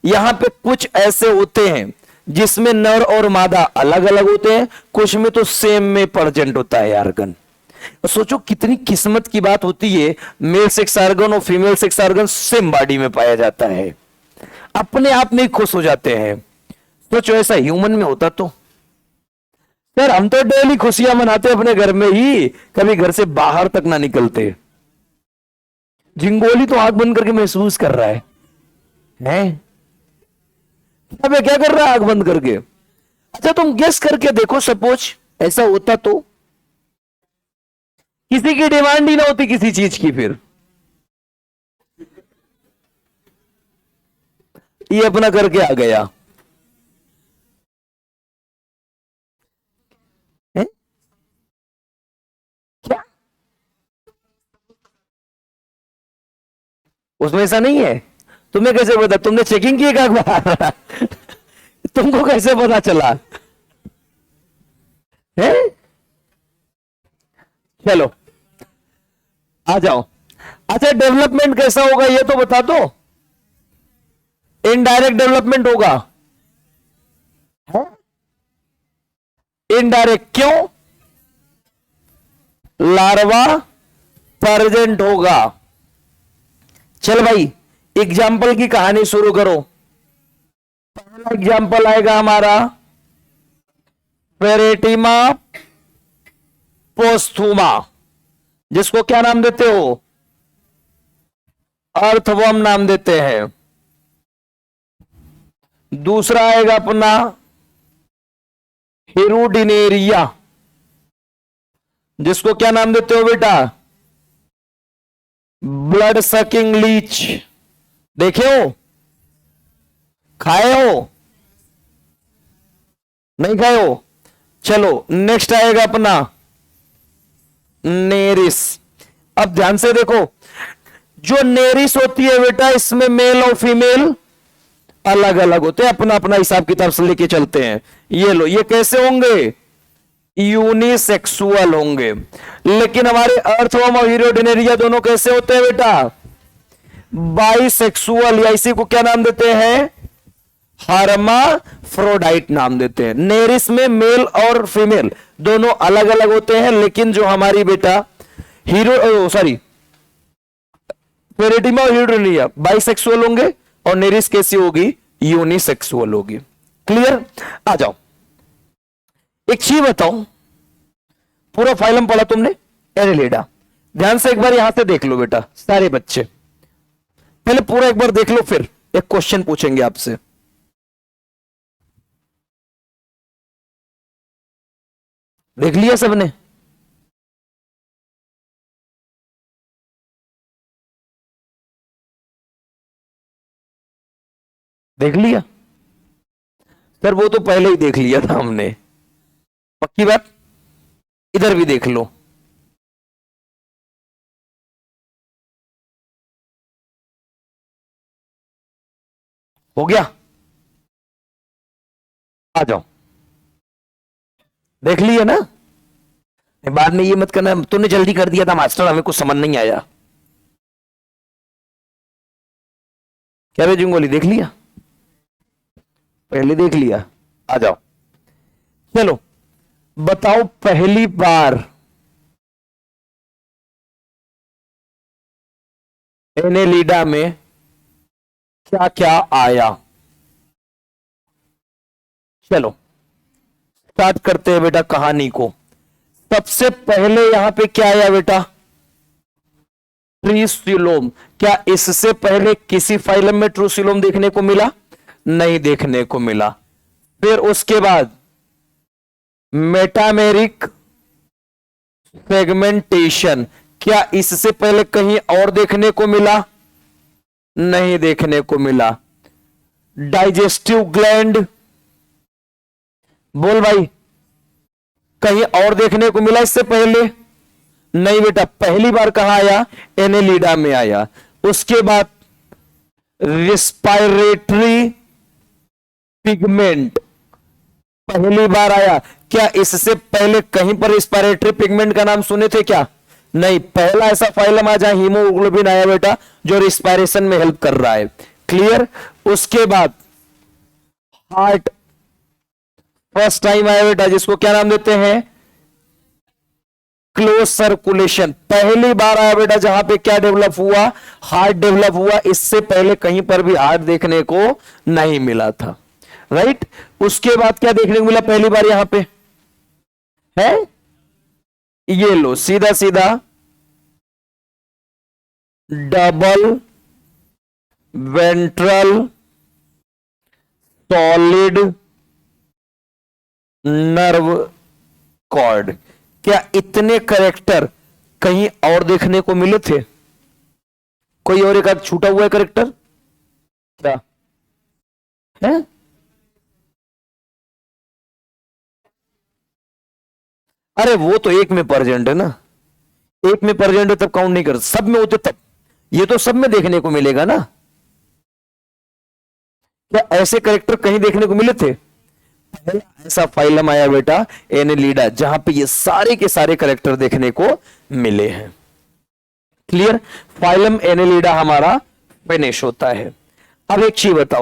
यहां पे कुछ ऐसे होते हैं जिसमें नर और मादा अलग अलग होते हैं, कुछ में तो सेम में प्रेजेंट होता है ऑर्गन। तो सोचो कितनी किस्मत की बात होती है, मेल सेक्स ऑर्गन और female sex organ same body में पाया जाता है, अपने आप में खुश हो जाते हैं। सोचो ऐसा ह्यूमन में होता तो। सर हम तो डेली खुशियां मनाते अपने घर में ही, कभी घर से बाहर तक ना निकलते। झिंगोली तो आंख बंद करके महसूस कर रहा है, हैं? अब ये क्या कर रहा है आंख बंद करके? अच्छा तुम गेस करके देखो, सपोज ऐसा होता तो, किसी की डिमांड ही ना होती किसी चीज की, फिर ये अपना करके आ गया है? क्या उसमें ऐसा नहीं है? तुम्हें कैसे पता? तुमने चेकिंग की एक बार? तुमको कैसे पता चला है? चलो आ जाओ। अच्छा डेवलपमेंट कैसा होगा ये तो बता दो। इनडायरेक्ट डेवलपमेंट होगा, इनडायरेक्ट क्यों? लार्वा प्रेजेंट होगा। चल भाई एग्जाम्पल की कहानी शुरू करो। पहला एग्जाम्पल आएगा हमारा पेरेटिमा पोस्थुमा, जिसको क्या नाम देते हो? अर्थवर्म नाम देते हैं। दूसरा आएगा अपना हिरुडिनेरिया, जिसको क्या नाम देते हो बेटा? Blood sucking Leach. देखे हो? खाए हो? नहीं खाए हो? चलो नेक्स्ट आएगा अपना नेरिस। अब ध्यान से देखो, जो नेरिस होती है बेटा, इसमें मेल और फीमेल अलग अलग होते हैं, अपना अपना हिसाब किताब से लेके चलते हैं। ये लो, ये कैसे होंगे? यूनिसेक्सुअल होंगे। लेकिन हमारे अर्थवर्म और हीरोडिनेरिया दोनों कैसे होते हैं बेटा? बाइसेक्सुअल, या इसी को क्या नाम देते हैं? हर्माफ्रोडाइट नाम देते हैं। नेरिस में मेल और फीमेल दोनों अलग अलग होते हैं, लेकिन जो हमारी बेटा पेरेटिमा और हीरोडिनेरिया बाइसेक्सुअल होंगे, और नेरिस कैसी होगी? यूनिसेक्सुअल होगी। क्लियर? आ जाओ, एक चीज बताओ, पूरा फाइलम पढ़ा तुमने एनेलिडा, ध्यान से एक बार यहां से देख लो बेटा सारे बच्चे, पहले पूरा एक बार देख लो, फिर एक क्वेश्चन पूछेंगे आपसे। देख लिया सबने? देख लिया? सर वो तो पहले ही देख लिया था हमने, पक्की बात? इधर भी देख लो। हो गया? आ जाओ, देख लिया ना? बाद में ये मत करना तूने जल्दी कर दिया था मास्टर, हमें कुछ समझ नहीं आया। क्या रे जिंगोली, देख लिया? पहले देख लिया? आ जाओ, चलो बताओ पहली बार एनेलिडा में क्या क्या आया? चलो स्टार्ट करते हैं बेटा कहानी को। सबसे पहले यहां पे क्या आया बेटा? ट्रूसिलोम। क्या इससे पहले किसी फाइलम में ट्रूसिलोम देखने को मिला? नहीं देखने को मिला। फिर उसके बाद मेटामेरिक सेगमेंटेशन, क्या इससे पहले कहीं और देखने को मिला? नहीं देखने को मिला। डाइजेस्टिव ग्लैंड, बोल भाई, कहीं और देखने को मिला इससे पहले? नहीं बेटा, पहली बार कहां आया? एनेलिडा में आया। उसके बाद रिस्पायरेटरी पिगमेंट पहली बार आया। क्या इससे पहले कहीं पर रिस्पायरेटरी पिगमेंट का नाम सुने थे क्या? नहीं, पहला ऐसा फाइलम आ जहां हीमोग्लोबिन आया बेटा, जो रिस्पायरेशन में हेल्प कर रहा है। क्लियर? उसके बाद हार्ट फर्स्ट टाइम आया बेटा, जिसको क्या नाम देते हैं? लो सर्कुलेशन, पहली बार आया बेटा जहां पे क्या डेवलप हुआ, हार्ट डेवलप हुआ। इससे पहले कहीं पर भी हार्ट देखने को नहीं मिला था, राइट। उसके बाद क्या देखने को मिला पहली बार यहां पे है, ये लो सीधा सीधा double ventral solid nerve cord. क्या इतने करेक्टर कहीं और देखने को मिले थे? कोई और एक आध छूटा हुआ है करेक्टर क्या है? अरे वो तो एक में प्रेजेंट है ना, एक में प्रेजेंट है तब काउंट नहीं कर, सब में होते तब, ये तो सब में देखने को मिलेगा ना। क्या ऐसे करेक्टर कहीं देखने को मिले थे? ऐसा फाइलम आया बेटा एनेलिडा, जहां पे ये सारे के सारे करेक्टर देखने को मिले हैं। क्लियर? फाइलम एनेलिडा हमारा फिनिश होता है। अब एक चीज बताओ,